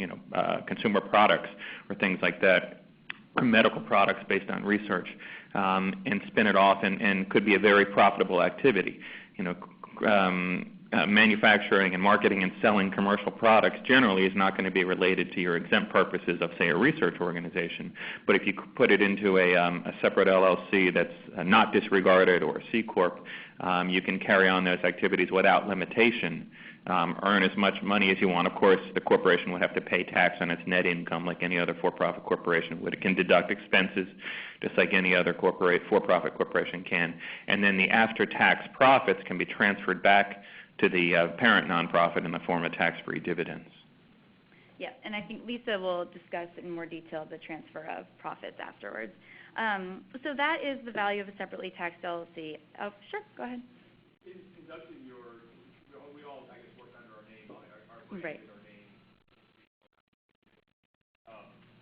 consumer products or things like that, or medical products based on research, and spin it off, and could be a very profitable activity. Manufacturing and marketing and selling commercial products generally is not going to be related to your exempt purposes of, say, a research organization. But if you put it into a separate LLC that's not disregarded, or a C Corp, you can carry on those activities without limitation, earn as much money as you want. Of course, the corporation would have to pay tax on its net income like any other for-profit corporation would. It can deduct expenses just like any other for-profit corporation can. And then the after-tax profits can be transferred back to the parent nonprofit in the form of tax-free dividends. Yeah, and I think Lisa will discuss in more detail the transfer of profits afterwards. So that is the value of a separately taxed LLC. Oh, sure, go ahead. In conducting we all, I guess, work under our name, our brand Right. is our name.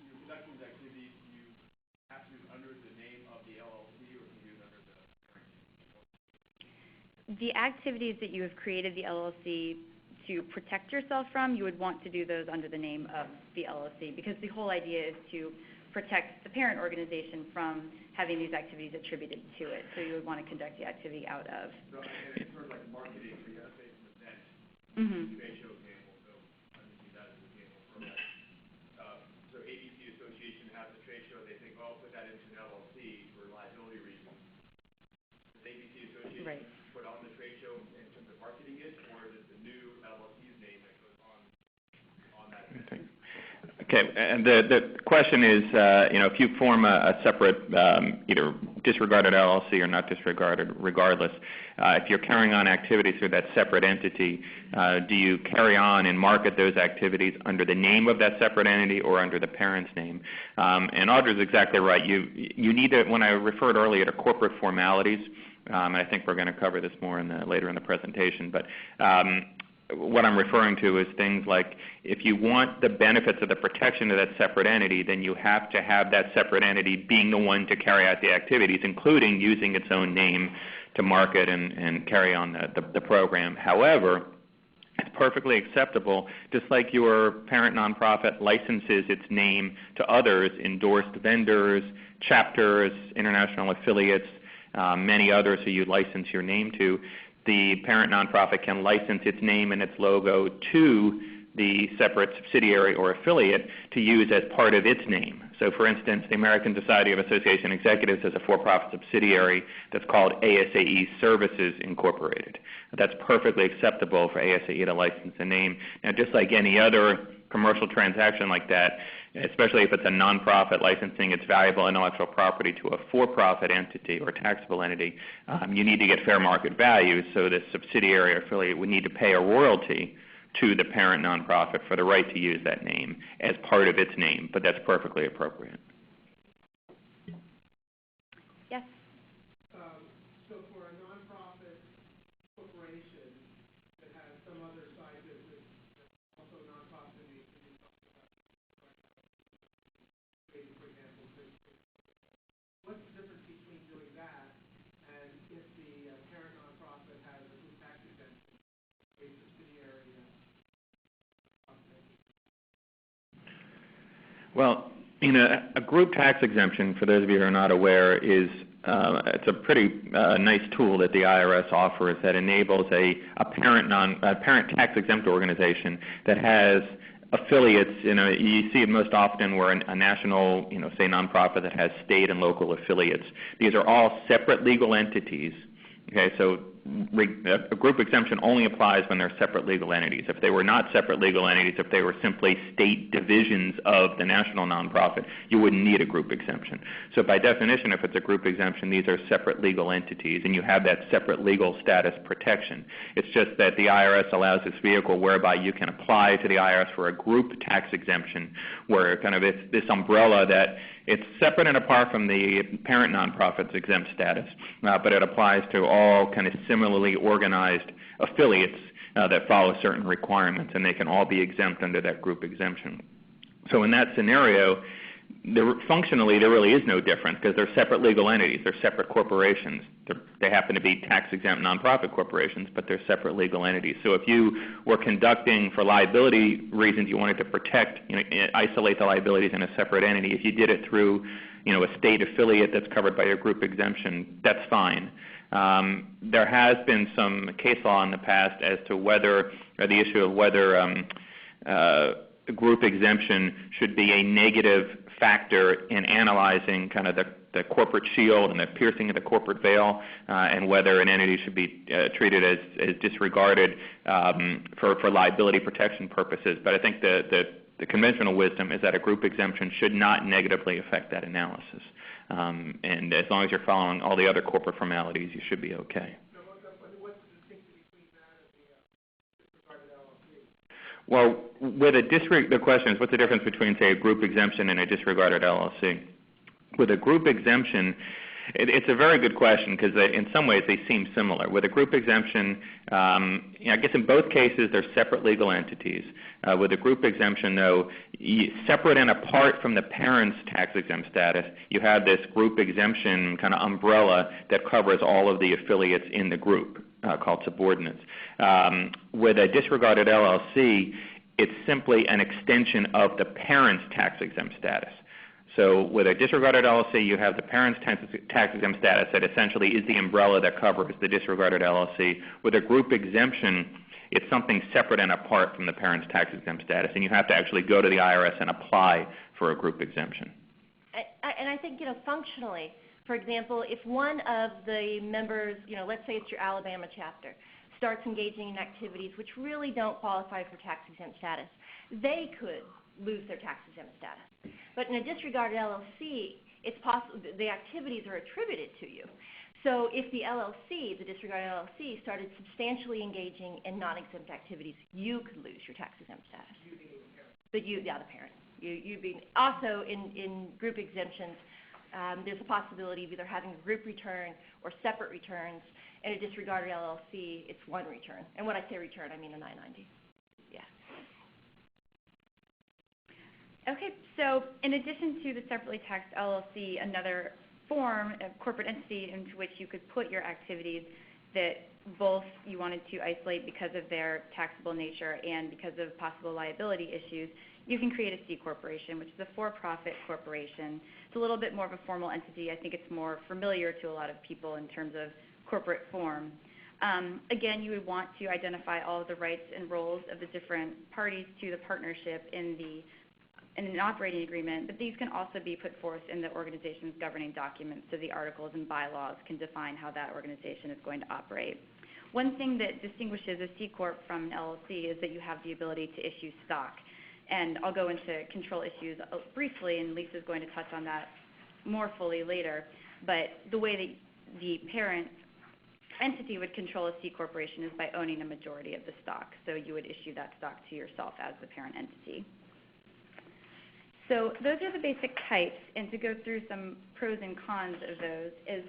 You're conducting these activities, you have to do it under the name of the LLC, or can you do it under the parent name? The activities that you have created the LLC to protect yourself from, you would want to do those under the name of the LLC, because the whole idea is to protect the parent organization from having these activities attributed to it. So you would want to conduct the activity out of. So, and it's sort of like marketing, so you have to say an event, trade show example, so I'm going to use that as an example for that. So ABC Association has a trade show, they think, well, put that into an LLC for liability reasons. Does ABC Association put on the trade show in terms of marketing it, or is it the new LLC's name that goes on that event? Okay, and the question is, if you form a separate, either disregarded LLC or not disregarded, regardless, if you're carrying on activities through that separate entity, do you carry on and market those activities under the name of that separate entity or under the parent's name? And Audra's exactly right. You need to, when I referred earlier to corporate formalities, and I think we're going to cover this more later in the presentation, but what I'm referring to is things like, if you want the benefits of the protection of that separate entity, then you have to have that separate entity being the one to carry out the activities, including using its own name to market and carry on the program. However, it's perfectly acceptable, just like your parent nonprofit licenses its name to others, endorsed vendors, chapters, international affiliates, many others who you license your name to. The parent nonprofit can license its name and its logo to the separate subsidiary or affiliate to use as part of its name. So, for instance, the American Society of Association Executives has a for-profit subsidiary that's called ASAE Services Incorporated. That's perfectly acceptable for ASAE to license a name. Now, just like any other commercial transaction like that, especially if it's a nonprofit licensing its valuable intellectual property to a for-profit entity or taxable entity, you need to get fair market value, so the subsidiary or affiliate would need to pay a royalty to the parent nonprofit for the right to use that name as part of its name, but that's perfectly appropriate. Yes? So for a nonprofit corporation that has some other side business, also nonprofit, for example, what's the difference between doing that and if the parent nonprofit has a group tax exemption, a subsidiary? Well, a group tax exemption, for those of you who are not aware, is it's a pretty nice tool that the IRS offers that enables a parent tax-exempt organization that has affiliates. You see it most often where a national, say, nonprofit that has state and local affiliates. These are all separate legal entities. Okay, so a group exemption only applies when they're separate legal entities. If they were not separate legal entities, if they were simply state divisions of the national nonprofit, you wouldn't need a group exemption. So by definition, if it's a group exemption, these are separate legal entities, and you have that separate legal status protection. It's just that the IRS allows this vehicle whereby you can apply to the IRS for a group tax exemption, where kind of it's this umbrella that it's separate and apart from the parent nonprofit's exempt status, but it applies to all kind of similarly organized affiliates that follow certain requirements, and they can all be exempt under that group exemption. So in that scenario, Functionally, there really is no difference because they're separate legal entities. They're separate corporations. They happen to be tax-exempt nonprofit corporations, but they're separate legal entities. So if you were conducting, for liability reasons, you wanted to protect, isolate the liabilities in a separate entity, if you did it through, a state affiliate that's covered by a group exemption, that's fine. There has been some case law in the past as to whether, or the issue of whether group exemption should be a negative factor in analyzing kind of the corporate shield and the piercing of the corporate veil, and whether an entity should be treated as disregarded for liability protection purposes. But I think the conventional wisdom is that a group exemption should not negatively affect that analysis. And as long as you're following all the other corporate formalities, you should be okay. So what's the distinction between that and the disregarded LLC? Well, the question is, what's the difference between, say, a group exemption and a disregarded LLC? With a group exemption, it's a very good question because in some ways they seem similar. With a group exemption, I guess in both cases they're separate legal entities. With a group exemption, though, separate and apart from the parent's tax-exempt status, you have this group exemption kind of umbrella that covers all of the affiliates in the group, called subordinates. With a disregarded LLC, it's simply an extension of the parent's tax-exempt status. So with a disregarded LLC, you have the parent's tax-exempt status that essentially is the umbrella that covers the disregarded LLC. With a group exemption, it's something separate and apart from the parent's tax-exempt status, and you have to actually go to the IRS and apply for a group exemption. And I think, functionally, for example, if one of the members, let's say it's your Alabama chapter, starts engaging in activities which really don't qualify for tax-exempt status, they could lose their tax-exempt status. But in a disregarded LLC, it's possible the activities are attributed to you. So if the LLC, the disregarded LLC, started substantially engaging in non-exempt activities, you could lose your tax-exempt status. But the parent. You being also in group exemptions, there's a possibility of either having a group return or separate returns. In a disregarded LLC, it's one return. And when I say return, I mean a 990. Yeah. Okay, so in addition to the separately taxed LLC, another form of corporate entity into which you could put your activities that both you wanted to isolate because of their taxable nature and because of possible liability issues, you can create a C corporation, which is a for-profit corporation. It's a little bit more of a formal entity. I think it's more familiar to a lot of people in terms of corporate form. Again, you would want to identify all of the rights and roles of the different parties to the partnership in an operating agreement, but these can also be put forth in the organization's governing documents, so the articles and bylaws can define how that organization is going to operate. One thing that distinguishes a C Corp from an LLC is that you have the ability to issue stock. And I'll go into control issues briefly, and Lisa's going to touch on that more fully later. But the way that the parent entity would control a C corporation is by owning a majority of the stock. So you would issue that stock to yourself as the parent entity. So those are the basic types, and to go through some pros and cons of those is,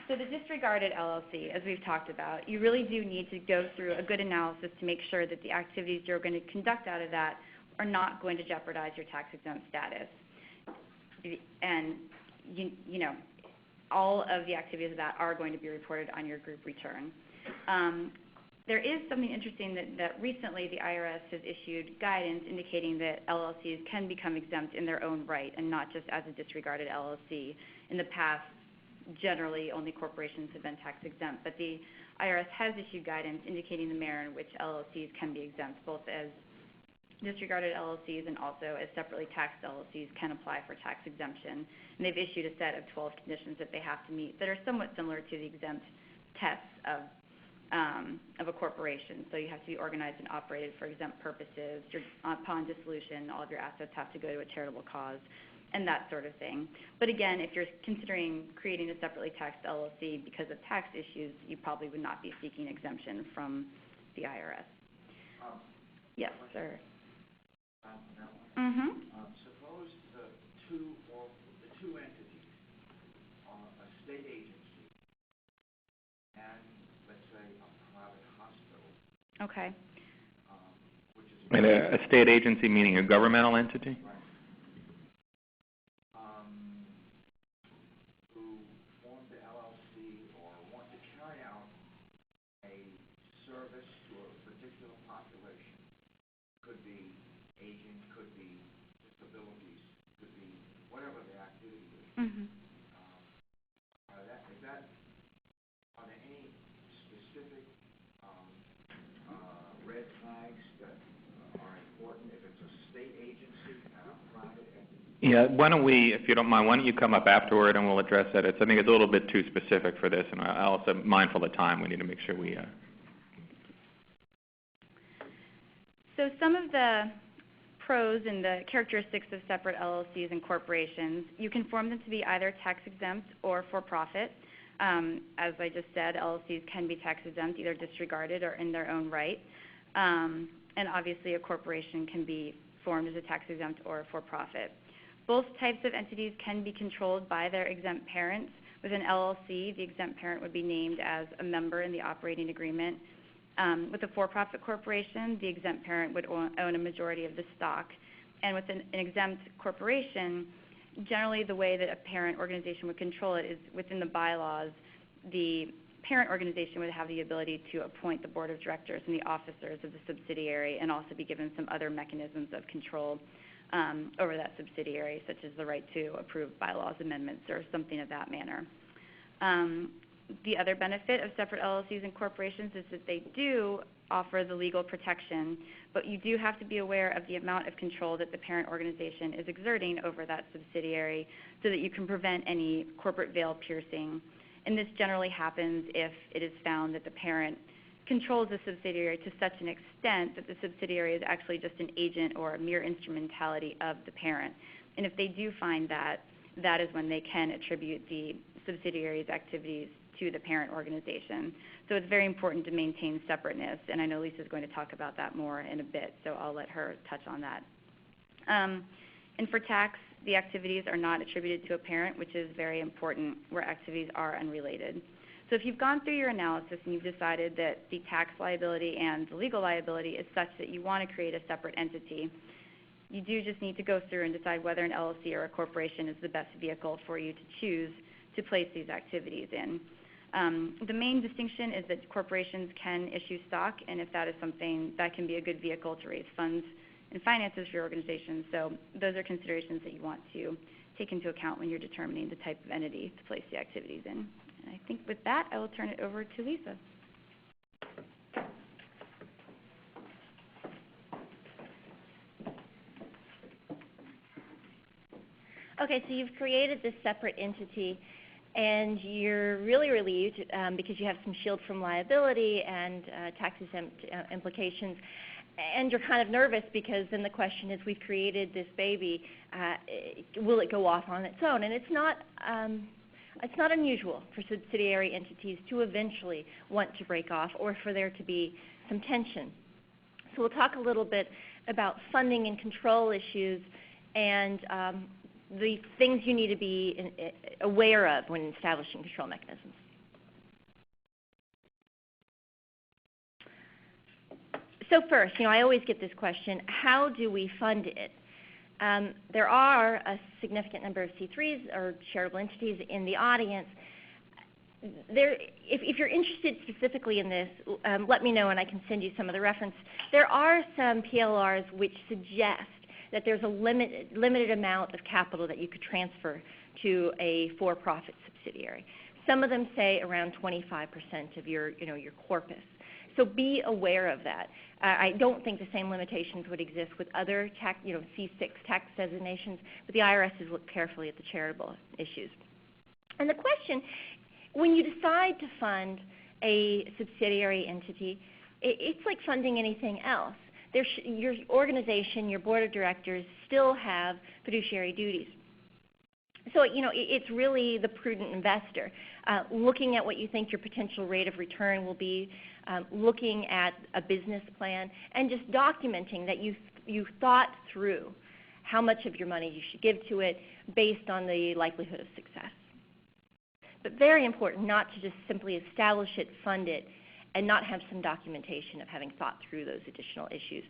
so the disregarded LLC, as we've talked about, you really do need to go through a good analysis to make sure that the activities you're going to conduct out of that are not going to jeopardize your tax-exempt status. And, all of the activities of that are going to be reported on your group return. There is something interesting that recently the IRS has issued guidance indicating that LLCs can become exempt in their own right and not just as a disregarded LLC. In the past, generally only corporations have been tax exempt, but the IRS has issued guidance indicating the manner in which LLCs can be exempt, both as disregarded LLCs and also as separately taxed LLCs can apply for tax exemption. And they've issued a set of 12 conditions that they have to meet that are somewhat similar to the exempt tests of a corporation. So you have to be organized and operated for exempt purposes. Upon dissolution, all of your assets have to go to a charitable cause and that sort of thing. But again, if you're considering creating a separately taxed LLC because of tax issues, you probably would not be seeking exemption from the IRS. Yes, sir. Suppose the two entities are a state agency and, let's say, a private hospital. Okay. Which is And a state agency meaning a governmental entity? Right. if it's a state agency and a private entity? Yeah, why don't we, if you don't mind, why don't you come up afterward and we'll address that. I think it's a little bit too specific for this, and I'm also mindful of time. We need to make sure we... So some of the pros and the characteristics of separate LLCs and corporations, you can form them to be either tax-exempt or for-profit. As I just said, LLCs can be tax-exempt, either disregarded or in their own right. And obviously a corporation can be formed as a tax-exempt or for-profit. Both types of entities can be controlled by their exempt parents. With an LLC, the exempt parent would be named as a member in the operating agreement. With a for-profit corporation, the exempt parent would own a majority of the stock. And with an exempt corporation, generally the way that a parent organization would control it is within the bylaws. The parent organization would have the ability to appoint the board of directors and the officers of the subsidiary, and also be given some other mechanisms of control over that subsidiary, such as the right to approve bylaws amendments or something of that manner. The other benefit of separate LLCs and corporations is that they do offer the legal protection, but you do have to be aware of the amount of control that the parent organization is exerting over that subsidiary so that you can prevent any corporate veil piercing. And this generally happens if it is found that the parent controls the subsidiary to such an extent that the subsidiary is actually just an agent or a mere instrumentality of the parent. And if they do find that, that is when they can attribute the subsidiary's activities to the parent organization. So it's very important to maintain separateness, and I know Lisa's going to talk about that more in a bit, so I'll let her touch on that. And for tax, the activities are not attributed to a parent, which is very important, where activities are unrelated. So if you've gone through your analysis and you've decided that the tax liability and the legal liability is such that you want to create a separate entity, you do just need to go through and decide whether an LLC or a corporation is the best vehicle for you to choose to place these activities in. The main distinction is that corporations can issue stock, and if that is something, that can be a good vehicle to raise funds and finances for your organization. So those are considerations that you want to take into account when you're determining the type of entity to place the activities in. And I think with that, I will turn it over to Lisa. Okay, so you've created this separate entity, and you're really relieved because you have some shield from liability and tax-exempt implications. And you're kind of nervous because then the question is, we've created this baby, will it go off on its own? And it's not unusual for subsidiary entities to eventually want to break off or for there to be some tension. So we'll talk a little bit about funding and control issues and the things you need to be aware of when establishing control mechanisms. So first, I always get this question, how do we fund it? There are a significant number of C3s or charitable entities in the audience. If you're interested specifically in this, let me know and I can send you some of the reference. There are some PLRs which suggest that there's a limited amount of capital that you could transfer to a for-profit subsidiary. Some of them say around 25% of your corpus. So be aware of that. I don't think the same limitations would exist with other tax, C6 tax designations, but the IRS has looked carefully at the charitable issues. And the question, when you decide to fund a subsidiary entity, it's like funding anything else. Your organization, your board of directors still have fiduciary duties. So, it's really the prudent investor, looking at what you think your potential rate of return will be, looking at a business plan, and just documenting that you thought through how much of your money you should give to it based on the likelihood of success. But very important not to just simply establish it, fund it, and not have some documentation of having thought through those additional issues,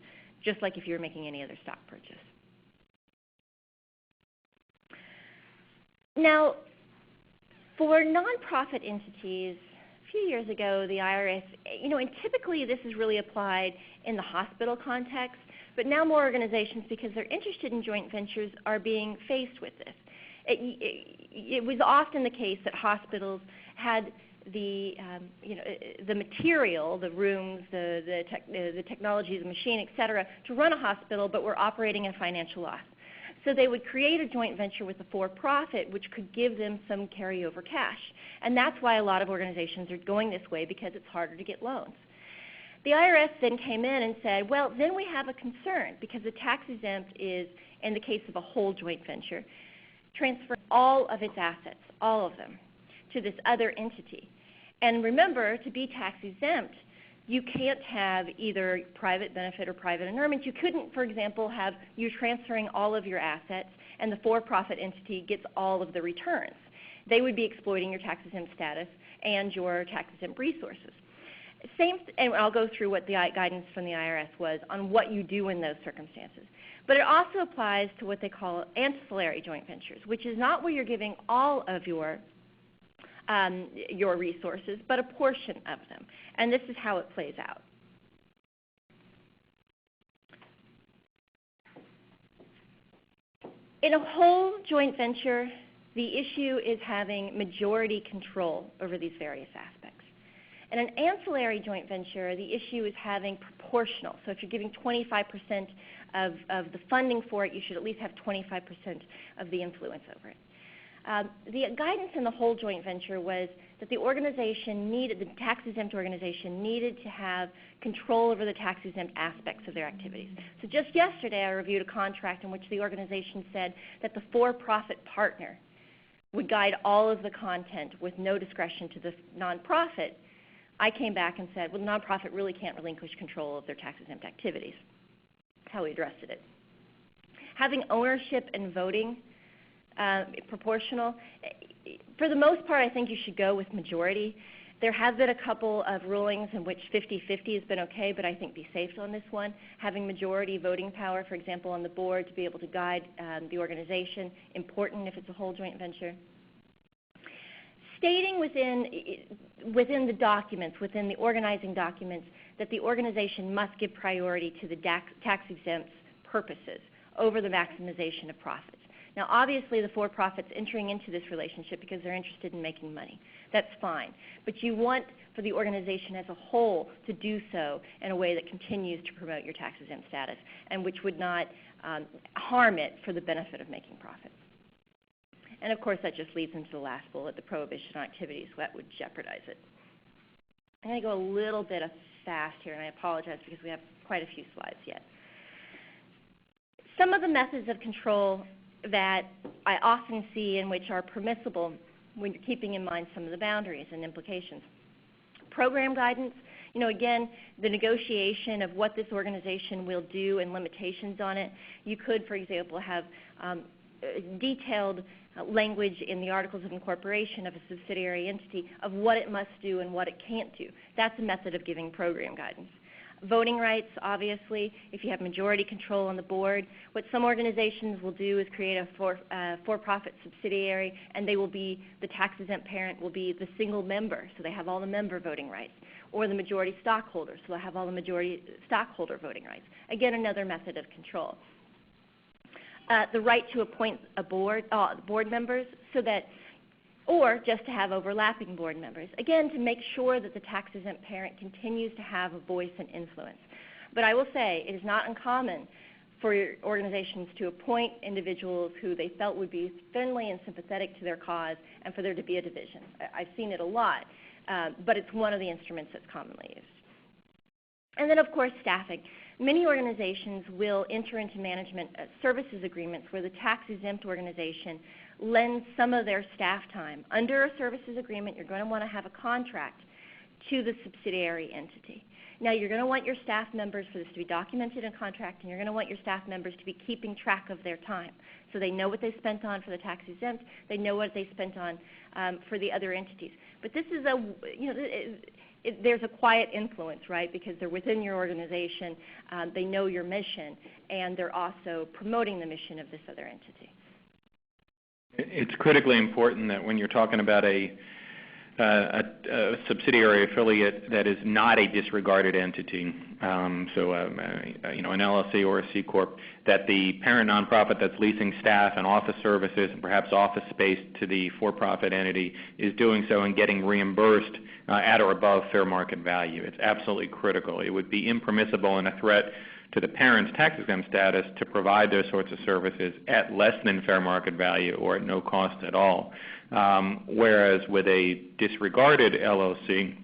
just like if you were making any other stock purchase. Now, for nonprofit entities, a few years ago, the IRS, and typically this is really applied in the hospital context, but now more organizations, because they're interested in joint ventures, are being faced with this. It was often the case that hospitals had the material, the rooms, the technology, the machine, et cetera, to run a hospital, but we're operating in financial loss. So they would create a joint venture with a for-profit, which could give them some carryover cash. And that's why a lot of organizations are going this way, because it's harder to get loans. The IRS then came in and said, well, then we have a concern, because the tax-exempt is, in the case of a whole joint venture, transferring all of its assets, all of them, to this other entity. And remember, to be tax-exempt, you can't have either private benefit or private earnings. You couldn't, for example, have you transferring all of your assets and the for-profit entity gets all of the returns. They would be exploiting your tax-exempt status and your tax-exempt resources. And I'll go through what the guidance from the IRS was on what you do in those circumstances. But it also applies to what they call ancillary joint ventures, which is not where you're giving all of your resources, but a portion of them. And this is how it plays out. In a whole joint venture, the issue is having majority control over these various aspects. In an ancillary joint venture, the issue is having proportional. So if you're giving 25% of the funding for it, you should at least have 25% of the influence over it. The guidance in the whole joint venture was that the tax-exempt organization needed to have control over the tax-exempt aspects of their activities. So just yesterday I reviewed a contract in which the organization said that the for-profit partner would guide all of the content with no discretion to the nonprofit. I came back and said, well, the nonprofit really can't relinquish control of their tax-exempt activities. That's how we addressed it. Having ownership and voting proportional. For the most part, I think you should go with majority. There have been a couple of rulings in which 50-50 has been okay, but I think be safe on this one. Having majority voting power, for example, on the board to be able to guide the organization, important if it's a whole joint venture. Stating within the documents, within the organizing documents, that the organization must give priority to the tax-exempt purposes over the maximization of profits. Now, obviously, the for-profit's entering into this relationship because they're interested in making money. That's fine. But you want for the organization as a whole to do so in a way that continues to promote your tax-exempt status and which would not harm it for the benefit of making profits. And, of course, that just leads into the last bullet, the prohibition on activities that would jeopardize it. I'm going to go a little bit fast here, and I apologize because we have quite a few slides yet. Some of the methods of control that I often see and which are permissible when you're keeping in mind some of the boundaries and implications. Program guidance, again, the negotiation of what this organization will do and limitations on it. You could, for example, have detailed language in the Articles of Incorporation of a subsidiary entity of what it must do and what it can't do. That's a method of giving program guidance. Voting rights, obviously, if you have majority control on the board. What some organizations will do is create a for-profit subsidiary, and the tax-exempt parent will be the single member, so they have all the member voting rights, or the majority stockholder, so they'll have all the majority stockholder voting rights. Again, another method of control. The right to appoint board members or just to have overlapping board members, again, to make sure that the tax-exempt parent continues to have a voice and influence. But I will say it is not uncommon for your organizations to appoint individuals who they felt would be friendly and sympathetic to their cause and for there to be a division. I've seen it a lot, but it's one of the instruments that's commonly used. And then, of course, staffing. Many organizations will enter into management services agreements where the tax-exempt organization lends some of their staff time. Under a services agreement, you're going to want to have a contract to the subsidiary entity. Now, you're going to want your staff members for this to be documented in a contract, and you're going to want your staff members to be keeping track of their time. So they know what they spent on for the tax-exempt, they know what they spent on for the other entities. But this is there's a quiet influence, right, because they're within your organization, they know your mission, and they're also promoting the mission of this other entity. It's critically important that when you're talking about a a subsidiary affiliate that is not a disregarded entity, an LLC or a C corp, that the parent nonprofit that's leasing staff and office services and perhaps office space to the for-profit entity is doing so and getting reimbursed at or above fair market value. It's absolutely critical. It would be impermissible and a threat to the parent's tax-exempt status to provide those sorts of services at less than fair market value or at no cost at all. Whereas with a disregarded LLC,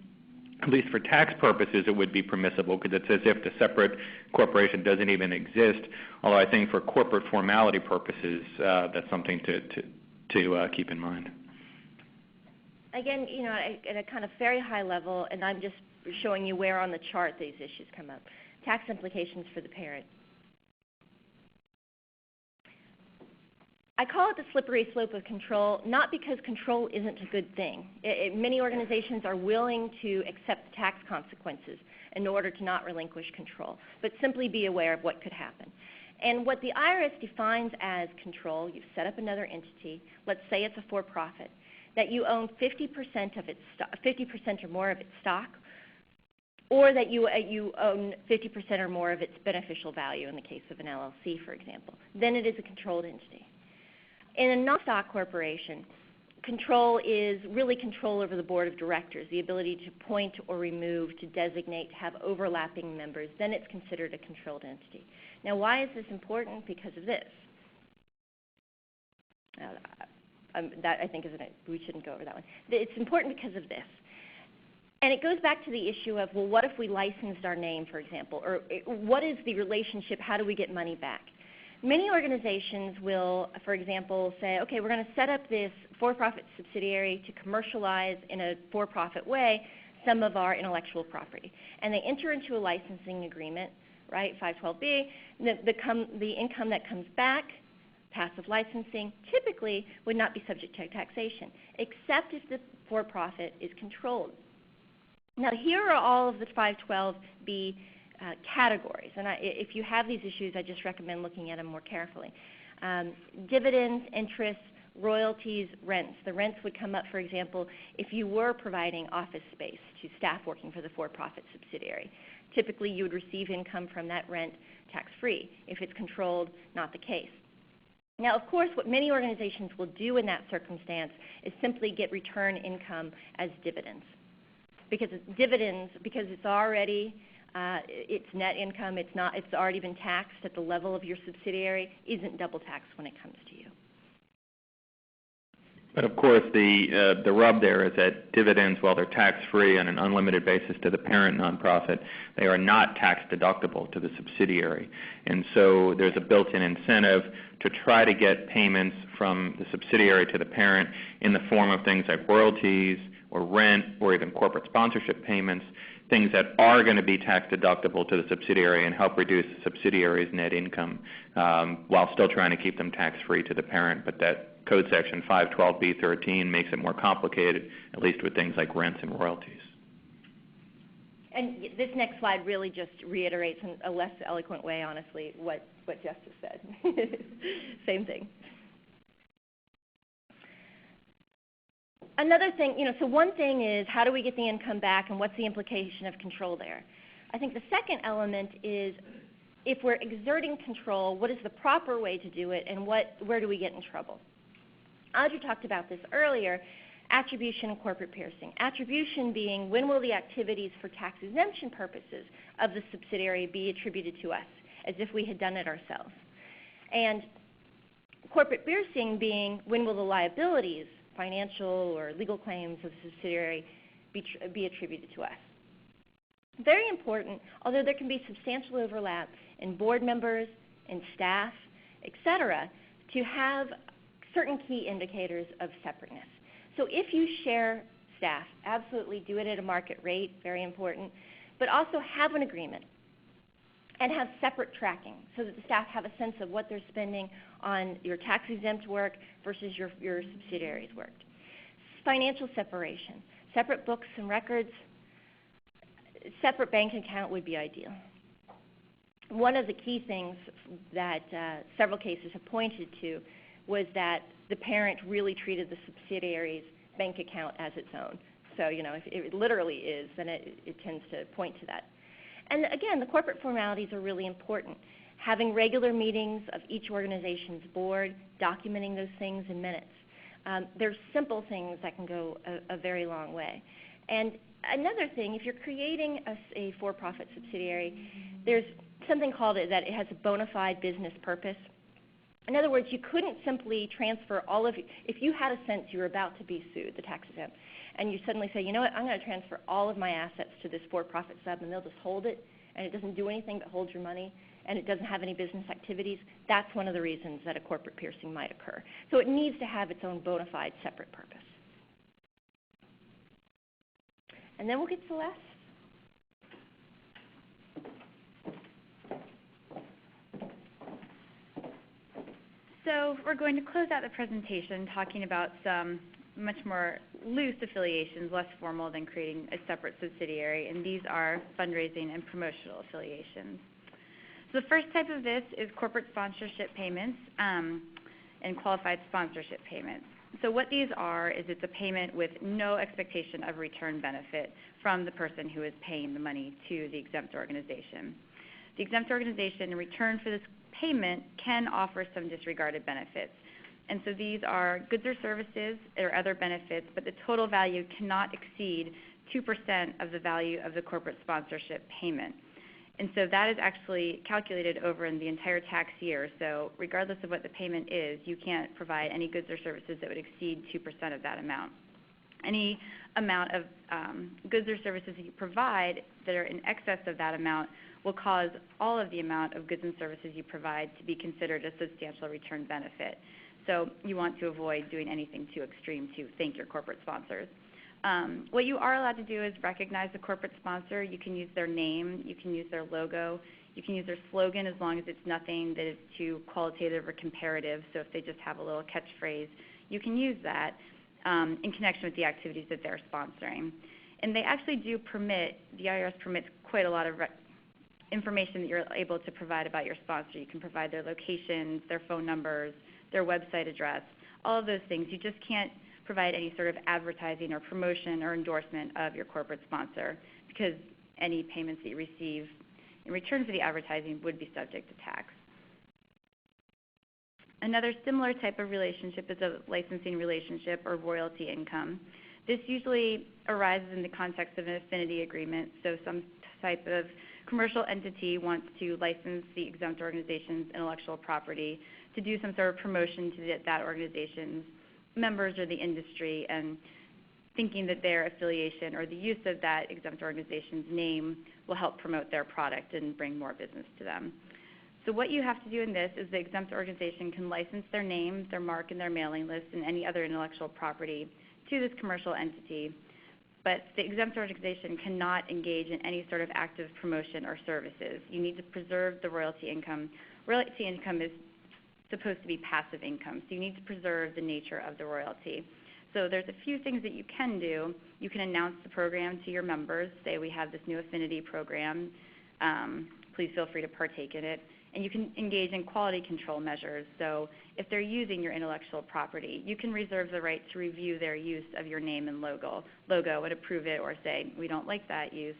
at least for tax purposes, it would be permissible because it's as if the separate corporation doesn't even exist. Although I think for corporate formality purposes, that's something to keep in mind. Again, at a kind of very high level, and I'm just showing you where on the chart these issues come up. Tax implications for the parent. I call it the slippery slope of control, not because control isn't a good thing. Many organizations are willing to accept the tax consequences in order to not relinquish control, but simply be aware of what could happen. And what the IRS defines as control, you've set up another entity, let's say it's a for-profit, that you own 50% of its 50% or more of its stock, or that you own 50% or more of its beneficial value in the case of an LLC, for example. Then it is a controlled entity. In a non-stock corporation, control is really control over the board of directors, the ability to appoint or remove, to designate, to have overlapping members. Then it's considered a controlled entity. Now, why is this important? Because of this. That I think we shouldn't go over that one. It's important because of this. And it goes back to the issue of, well, what if we licensed our name, for example? Or what is the relationship? How do we get money back? Many organizations will, for example, say, okay, we're going to set up this for-profit subsidiary to commercialize in a for-profit way some of our intellectual property. And they enter into a licensing agreement, right, 512B. The income that comes back, passive licensing, typically would not be subject to taxation, except if the for-profit is controlled. Now, here are all of the 512B categories, and if you have these issues, I just recommend looking at them more carefully. Dividends, interest, royalties, rents. The rents would come up, for example, if you were providing office space to staff working for the for-profit subsidiary. Typically, you would receive income from that rent tax-free. If it's controlled, not the case. Now, of course, what many organizations will do in that circumstance is simply get return income as dividends. Because it's already it's net income, it's already been taxed at the level of your subsidiary, isn't double taxed when it comes to you. But of course, the rub there is that dividends, while they're tax-free on an unlimited basis to the parent nonprofit, they are not tax-deductible to the subsidiary. And so there's a built-in incentive to try to get payments from the subsidiary to the parent in the form of things like royalties or rent or even corporate sponsorship payments, things that are going to be tax-deductible to the subsidiary and help reduce the subsidiary's net income while still trying to keep them tax-free to the parent. But that Code Section 512B13 makes it more complicated, at least with things like rents and royalties. And this next slide really just reiterates in a less eloquent way, honestly, what Jeff just said. Same thing. Another thing, so one thing is how do we get the income back and what's the implication of control there? I think the second element is if we're exerting control, what is the proper way to do it and where do we get in trouble? Audrey talked about this earlier, attribution and corporate piercing. Attribution being when will the activities for tax exemption purposes of the subsidiary be attributed to us as if we had done it ourselves. And corporate piercing being when will the liabilities, financial or legal claims of the subsidiary be attributed to us. Very important, although there can be substantial overlap in board members, in staff, etc., to have certain key indicators of separateness. So if you share staff, absolutely do it at a market rate, very important, but also have an agreement and have separate tracking so that the staff have a sense of what they're spending on your tax-exempt work versus your subsidiary's work. Financial separation, separate books and records, separate bank account would be ideal. One of the key things that several cases have pointed to was that the parent really treated the subsidiary's bank account as its own. So, if it literally is, then it tends to point to that. And again, the corporate formalities are really important. Having regular meetings of each organization's board, documenting those things in minutes. There's simple things that can go a very long way. And another thing, if you're creating a for-profit subsidiary, there's something called it that it has a bona fide business purpose. In other words, you couldn't simply transfer all of, if you had a sense you were about to be sued, the tax exempt, and you suddenly say, you know what, I'm going to transfer all of my assets to this for-profit sub, and they'll just hold it, and it doesn't do anything but hold your money, and it doesn't have any business activities. That's one of the reasons that a corporate piercing might occur. So it needs to have its own bona fide separate purpose. And then we'll get to the last. So we're going to close out the presentation talking about some much more loose affiliations, less formal than creating a separate subsidiary, and these are fundraising and promotional affiliations. So the first type of this is corporate sponsorship payments and qualified sponsorship payments. So what these are is it's a payment with no expectation of return benefit from the person who is paying the money to the exempt organization. The exempt organization, in return for this payment, can offer some disregarded benefits. And so these are goods or services or other benefits, but the total value cannot exceed 2% of the value of the corporate sponsorship payment. And so that is actually calculated over in the entire tax year. So regardless of what the payment is, you can't provide any goods or services that would exceed 2% of that amount. Any amount of goods or services that you provide that are in excess of that amount will cause all of the amount of goods and services you provide to be considered a substantial return benefit. So you want to avoid doing anything too extreme to thank your corporate sponsors. What you are allowed to do is recognize the corporate sponsor. You can use their name, you can use their logo, you can use their slogan as long as it's nothing that is too qualitative or comparative. So if they just have a little catchphrase, you can use that in connection with the activities that they're sponsoring. And they actually do permit, the IRS permits quite a lot of information that you're able to provide about your sponsor. You can provide their locations, their phone numbers, their website address, all of those things. You just can't provide any sort of advertising or promotion or endorsement of your corporate sponsor, because any payments that you receive in return for the advertising would be subject to tax. Another similar type of relationship is a licensing relationship or royalty income. This usually arises in the context of an affinity agreement, so some type of commercial entity wants to license the exempt organization's intellectual property to do some sort of promotion to that organization's members or the industry, and thinking that their affiliation or the use of that exempt organization's name will help promote their product and bring more business to them. So what you have to do in this is the exempt organization can license their name, their mark, and their mailing list and any other intellectual property to this commercial entity, but the exempt organization cannot engage in any sort of active promotion or services. You need to preserve the royalty income. Royalty income is supposed to be passive income, so you need to preserve the nature of the royalty. So there's a few things that you can do. You can announce the program to your members, say we have this new affinity program, please feel free to partake in it. And you can engage in quality control measures. So if they're using your intellectual property, you can reserve the right to review their use of your name and logo and approve it, or say, we don't like that use.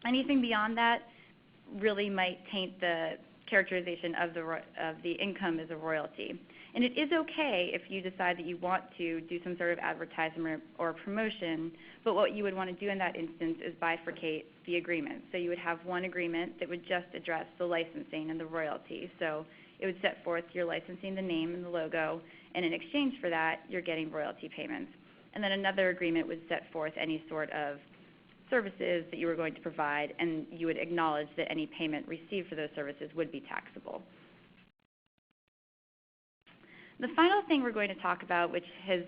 Anything beyond that really might taint the characterization of the income as a royalty. And it is okay if you decide that you want to do some sort of advertisement or promotion, but what you would want to do in that instance is bifurcate the agreement. So you would have one agreement that would just address the licensing and the royalty. So it would set forth you're licensing the name and the logo, and in exchange for that, you're getting royalty payments. And then another agreement would set forth any sort of services that you were going to provide, and you would acknowledge that any payment received for those services would be taxable. The final thing we're going to talk about, which has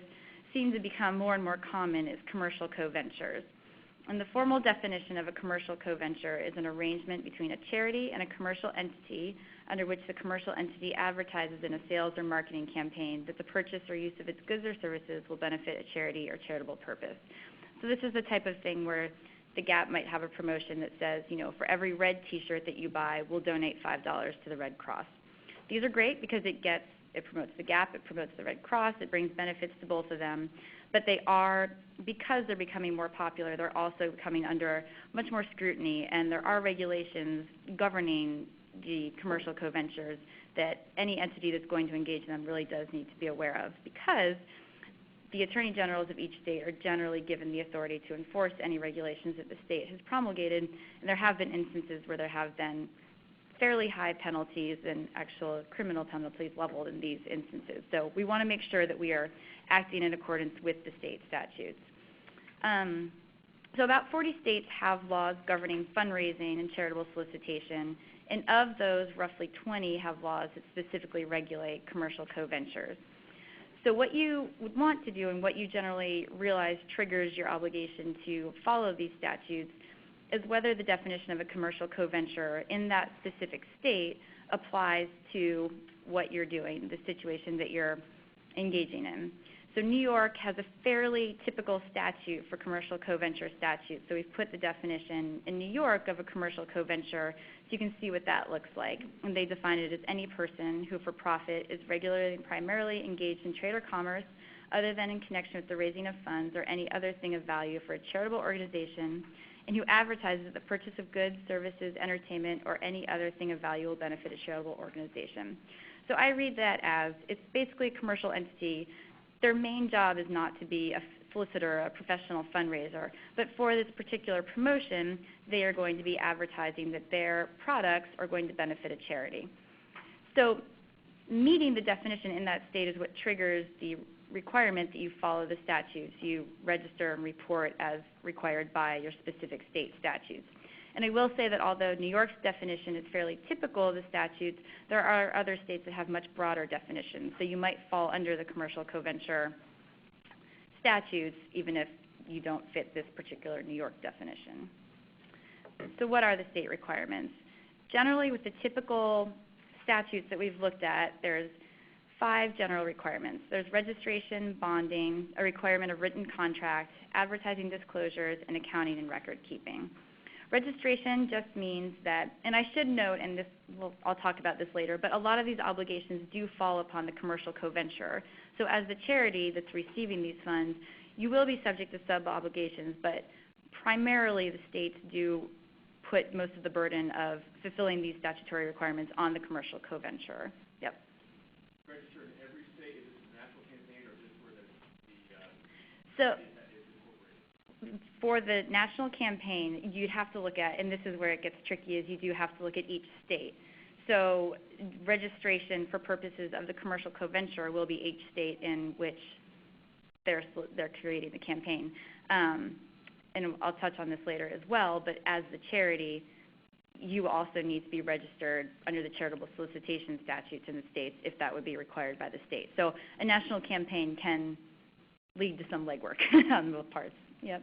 seemed to become more and more common, is commercial co-ventures. And the formal definition of a commercial co-venture is an arrangement between a charity and a commercial entity under which the commercial entity advertises in a sales or marketing campaign that the purchase or use of its goods or services will benefit a charity or charitable purpose. So this is the type of thing where the Gap might have a promotion that says, you know, for every red t-shirt that you buy, we'll donate $5 to the Red Cross. These are great because it promotes the Gap, it promotes the Red Cross, it brings benefits to both of them. but they are, because they're becoming more popular, they're also coming under much more scrutiny, and there are regulations governing the commercial co-ventures that any entity that's going to engage in them really does need to be aware of, because the attorney generals of each state are generally given the authority to enforce any regulations that the state has promulgated, and there have been instances where there have been fairly high penalties and actual criminal penalties leveled in these instances. So we want to make sure that we are acting in accordance with the state statutes. So about 40 states have laws governing fundraising and charitable solicitation, and of those, roughly 20 have laws that specifically regulate commercial co-ventures. So what you would want to do, and what you generally realize triggers your obligation to follow these statutes, is whether the definition of a commercial co-venture in that specific state applies to what you're doing, the situation that you're engaging in. So New York has a fairly typical statute for commercial co-venture statutes. So we've put the definition in New York of a commercial co-venture so you can see what that looks like. And they define it as any person who for profit is regularly and primarily engaged in trade or commerce other than in connection with the raising of funds or any other thing of value for a charitable organization, and who advertises the purchase of goods, services, entertainment, or any other thing of value will benefit a charitable organization. So I read that as it's basically a commercial entity. Their main job is not to be a solicitor or a professional fundraiser, but for this particular promotion, they are going to be advertising that their products are going to benefit a charity. So meeting the definition in that state is what triggers the requirement that you follow the statutes. You register and report as required by your specific state statutes. And I will say that although New York's definition is fairly typical of the statutes, there are other states that have much broader definitions. So you might fall under the commercial co-venture statutes even if you don't fit this particular New York definition. So what are the state requirements? Generally, with the typical statutes that we've looked at, there's 5 general requirements. There's registration, bonding, a requirement of written contract, advertising disclosures, and accounting and record keeping. Registration just means that, and I should note, and I'll talk about this later, but a lot of these obligations do fall upon the commercial co-venture. So as the charity that's receiving these funds, you will be subject to sub-obligations, but primarily the states do put most of the burden of fulfilling these statutory requirements on the commercial co-venture. Yep. Register in every state, is it a national campaign or just for So for the national campaign, you'd have to look at, and this is where it gets tricky, is you do have to look at each state. So registration for purposes of the commercial co-venture will be each state in which they're creating the campaign. And I'll touch on this later as well, but as the charity, you also need to be registered under the charitable solicitation statutes in the states if that would be required by the state. So a national campaign can lead to some legwork on both parts. Yep.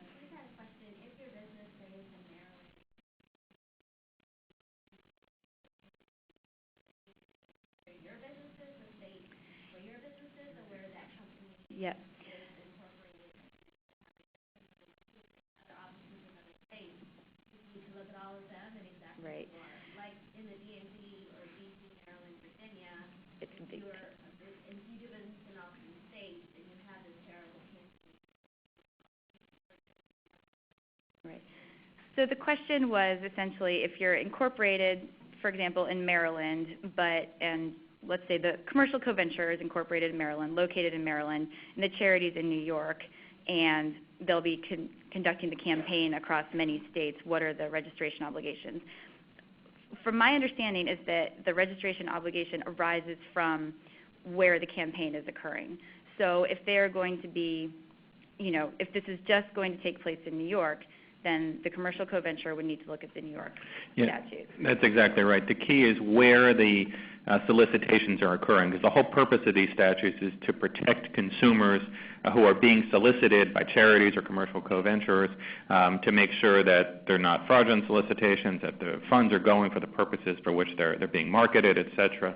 Yep. Right. Like in the DMV or DC, Maryland, Virginia, It's if big. you do business in all three states and you have this charitable campaign. Right. So the question was essentially if you're incorporated, for example, in Maryland, and let's say the commercial co-venture is incorporated in Maryland, located in Maryland, and the charity's in New York, and they'll be conducting the campaign across many states, what are the registration obligations? From my understanding is that the registration obligation arises from where the campaign is occurring. So if they're going to be, if this is just going to take place in New York, then the commercial co-venture would need to look at the New York statute. That's exactly right. The key is where the solicitations are occurring, because the whole purpose of these statutes is to protect consumers who are being solicited by charities or commercial co-ventures to make sure that they're not fraudulent solicitations, that the funds are going for the purposes for which they're being marketed, et cetera.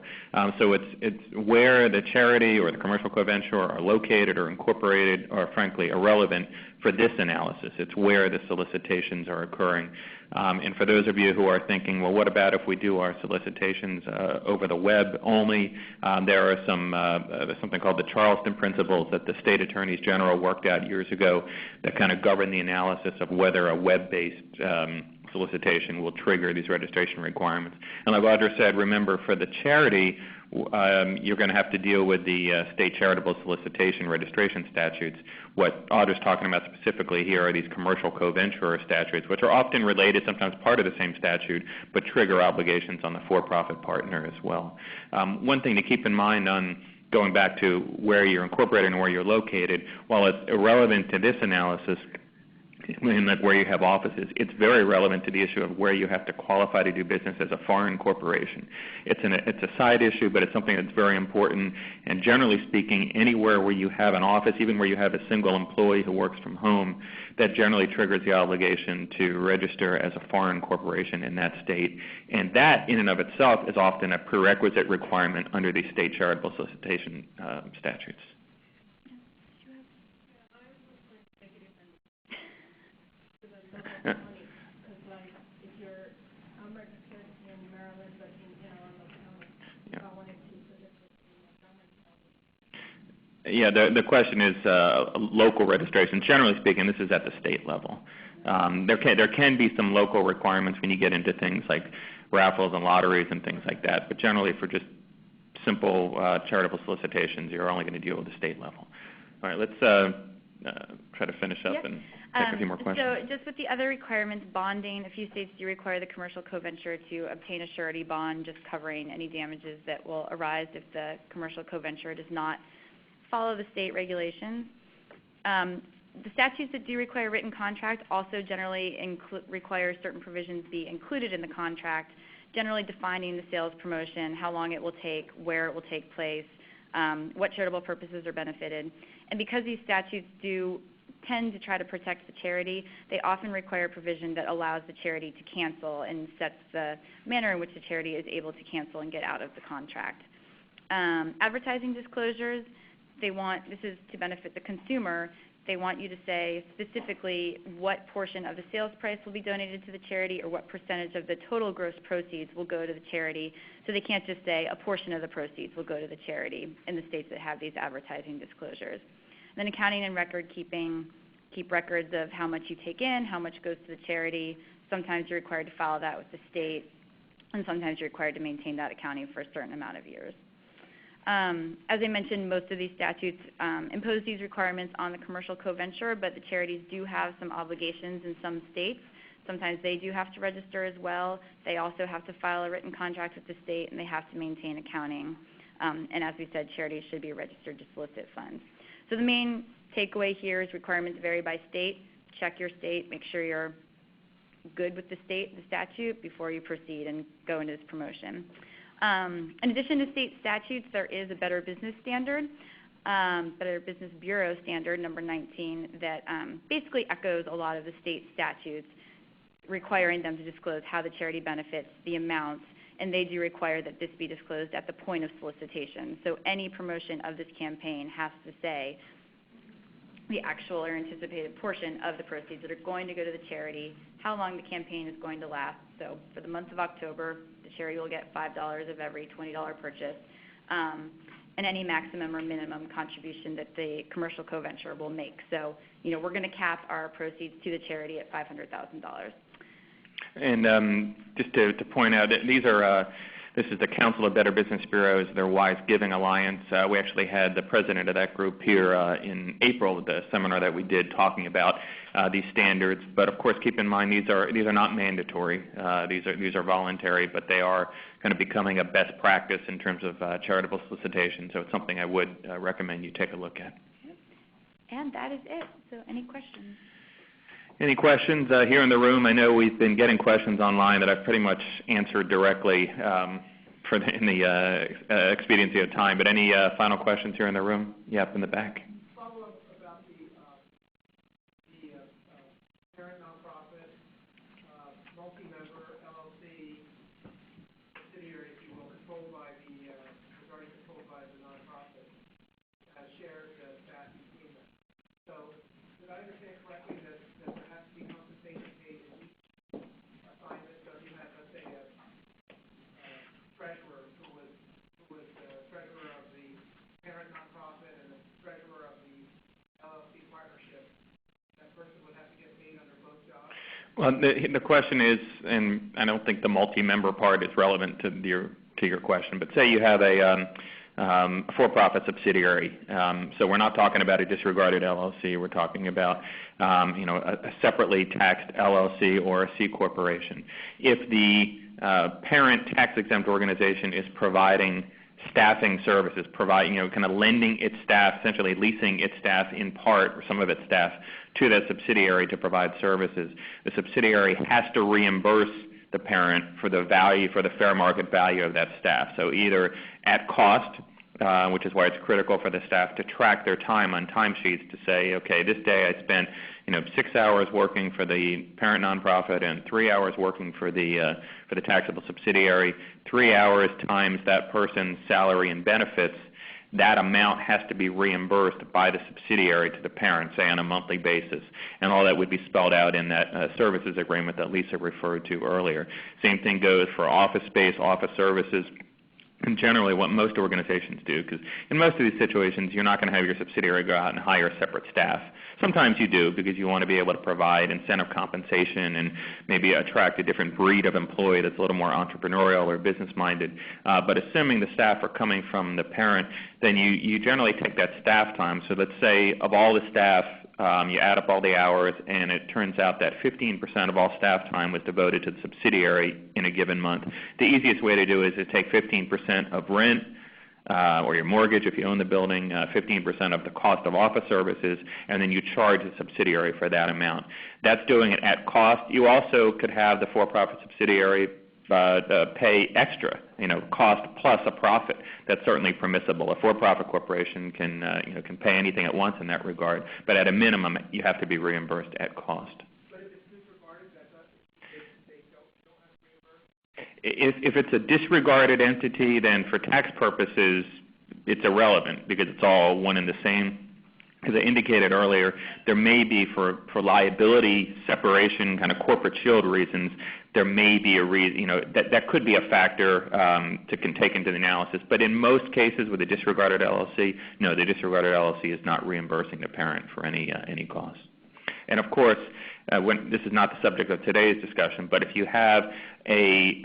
So it's where the charity or the commercial co-venture are located or incorporated or, frankly, irrelevant for this analysis. It's where the solicitations are occurring. And for those of you who are thinking, well, what about if we do our solicitations over the web only? There are something called the Charleston Principles that the state attorneys general worked out years ago that kind of govern the analysis of whether a web-based solicitation will trigger these registration requirements. And like Audra said, remember, for the charity, you're going to have to deal with the state charitable solicitation registration statutes. What Audra's talking about specifically here are these commercial co-venturer statutes, which are often related, sometimes part of the same statute, but trigger obligations on the for-profit partner as well. One thing to keep in mind on going back to where you're incorporated and where you're located, while it's irrelevant to this analysis, like where you have offices, it's very relevant to the issue of where you have to qualify to do business as a foreign corporation. It's a side issue, but it's something that's very important. And generally speaking, anywhere where you have an office, even where you have a single employee who works from home, that generally triggers the obligation to register as a foreign corporation in that state. And that, in and of itself, is often a prerequisite requirement under the state charitable solicitation statutes. Because like, if you're, I'm registered in Maryland, but in Arundel County, if I wanted to solicit in Montgomery County. Yeah, the question is local registration. Generally speaking, this is at the state level. There can be some local requirements when you get into things like raffles and lotteries and things like that, but generally for just simple charitable solicitations, you're only going to deal with the state level. All right, let's try to finish up and take a few more questions. So just with the other requirements, bonding, a few states do require the commercial co-venture to obtain a surety bond, just covering any damages that will arise if the commercial co-venture does not follow the state regulations. The statutes that do require written contract also generally require certain provisions be included in the contract, generally defining the sales promotion, how long it will take, where it will take place, what charitable purposes are benefited. And because these statutes do tend to try to protect the charity, they often require a provision that allows the charity to cancel and sets the manner in which the charity is able to cancel and get out of the contract. Advertising disclosures, this is to benefit the consumer, they want you to say specifically what portion of the sales price will be donated to the charity or what percentage of the total gross proceeds will go to the charity. So they can't just say a portion of the proceeds will go to the charity in the states that have these advertising disclosures. And then accounting and record keeping, keep records of how much you take in, how much goes to the charity. Sometimes you're required to file that with the state, and sometimes you're required to maintain that accounting for a certain amount of years. As I mentioned, most of these statutes impose these requirements on the commercial co-venture, but the charities do have some obligations in some states. Sometimes they do have to register as well. They also have to file a written contract with the state, and they have to maintain accounting. And as we said, charities should be registered to solicit funds. So the main takeaway here is requirements vary by state. Check your state. Make sure you're good with the statute before you proceed and go into this promotion. In addition to state statutes, there is a Better Business Standard, Better Business Bureau Standard, number 19, that basically echoes a lot of the state statutes, requiring them to disclose how the charity benefits, the amounts, and they do require that this be disclosed at the point of solicitation. So any promotion of this campaign has to say the actual or anticipated portion of the proceeds that are going to go to the charity, how long the campaign is going to last. So for the month of October, the charity will get $5 of every $20 purchase, and any maximum or minimum contribution that the commercial co-venture will make. So, we're going to cap our proceeds to the charity at $500,000. And just to point out, this is the Council of Better Business Bureaus, their Wise Giving Alliance. We actually had the president of that group here in April at the seminar that we did talking about these standards. But of course, keep in mind these are not mandatory. These are voluntary, but they are kind of becoming a best practice in terms of charitable solicitation. So it's something I would recommend you take a look at. And that is it. So any questions? Any questions here in the room? I know we've been getting questions online that I've pretty much answered directly in the expediency of time. But any final questions here in the room? Yep, in the back. Follow-up about the parent nonprofit, multi-member LLC subsidiary, if you will, controlled by the nonprofit, shared that between them. So did I understand correctly that there has to be compensation paid in each Well, the question is, and I don't think the multi-member part is relevant to your question, but say you have a for-profit subsidiary. So we're not talking about a disregarded LLC. We're talking about a separately taxed LLC or a C corporation. If the parent tax-exempt organization is providing staffing services, kind of lending its staff, essentially leasing its staff in part, or some of its staff, to that subsidiary to provide services, the subsidiary has to reimburse the parent for the value, for the fair market value of that staff. So either at cost, which is why it's critical for the staff to track their time on timesheets to say, okay, this day I spent 6 hours working for the parent nonprofit and 3 hours working for the taxable subsidiary, 3 hours times that person's salary and benefits, that amount has to be reimbursed by the subsidiary to the parent, say on a monthly basis. And all that would be spelled out in that services agreement that Lisa referred to earlier. Same thing goes for office space, office services, and generally what most organizations do, because in most of these situations you're not going to have your subsidiary go out and hire separate staff. Sometimes you do because you want to be able to provide incentive compensation and maybe attract a different breed of employee that's a little more entrepreneurial or business-minded. But assuming the staff are coming from the parent, then you generally take that staff time. So let's say of all the staff, you add up all the hours, and it turns out that 15% of all staff time was devoted to the subsidiary in a given month. The easiest way to do it is to take 15% of rent, or your mortgage if you own the building, 15% of the cost of office services, and then you charge the subsidiary for that amount. That's doing it at cost. You also could have the for-profit subsidiary pay extra, cost plus a profit. That's certainly permissible. A for-profit corporation can pay anything at once in that regard, but at a minimum, you have to be reimbursed at cost. But if it's disregarded, they don't have to reimburse? If it's a disregarded entity, then for tax purposes, it's irrelevant because it's all one and the same. As I indicated earlier, there may be, for liability separation, kind of corporate shield reasons, there may be a reason, that could be a factor to take into the analysis. But in most cases with a disregarded LLC, no, the disregarded LLC is not reimbursing the parent for any costs. And of course, this is not the subject of today's discussion, but if you have a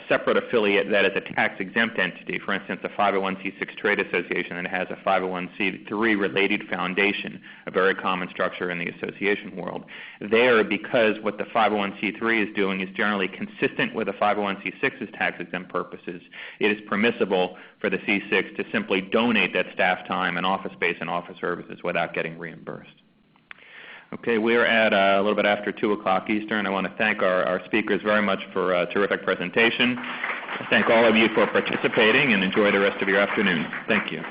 separate affiliate that is a tax-exempt entity, for instance, a 501c6 trade association that has a 501c3 related foundation, a very common structure in the association world, there, because what the 501c3 is doing is generally consistent with the 501c6's tax-exempt purposes, it is permissible for the C6 to simply donate that staff time and office space and office services without getting reimbursed. Okay, we're at a little bit after 2 o'clock Eastern. I want to thank our speakers very much for a terrific presentation. I thank all of you for participating and enjoy the rest of your afternoon. Thank you.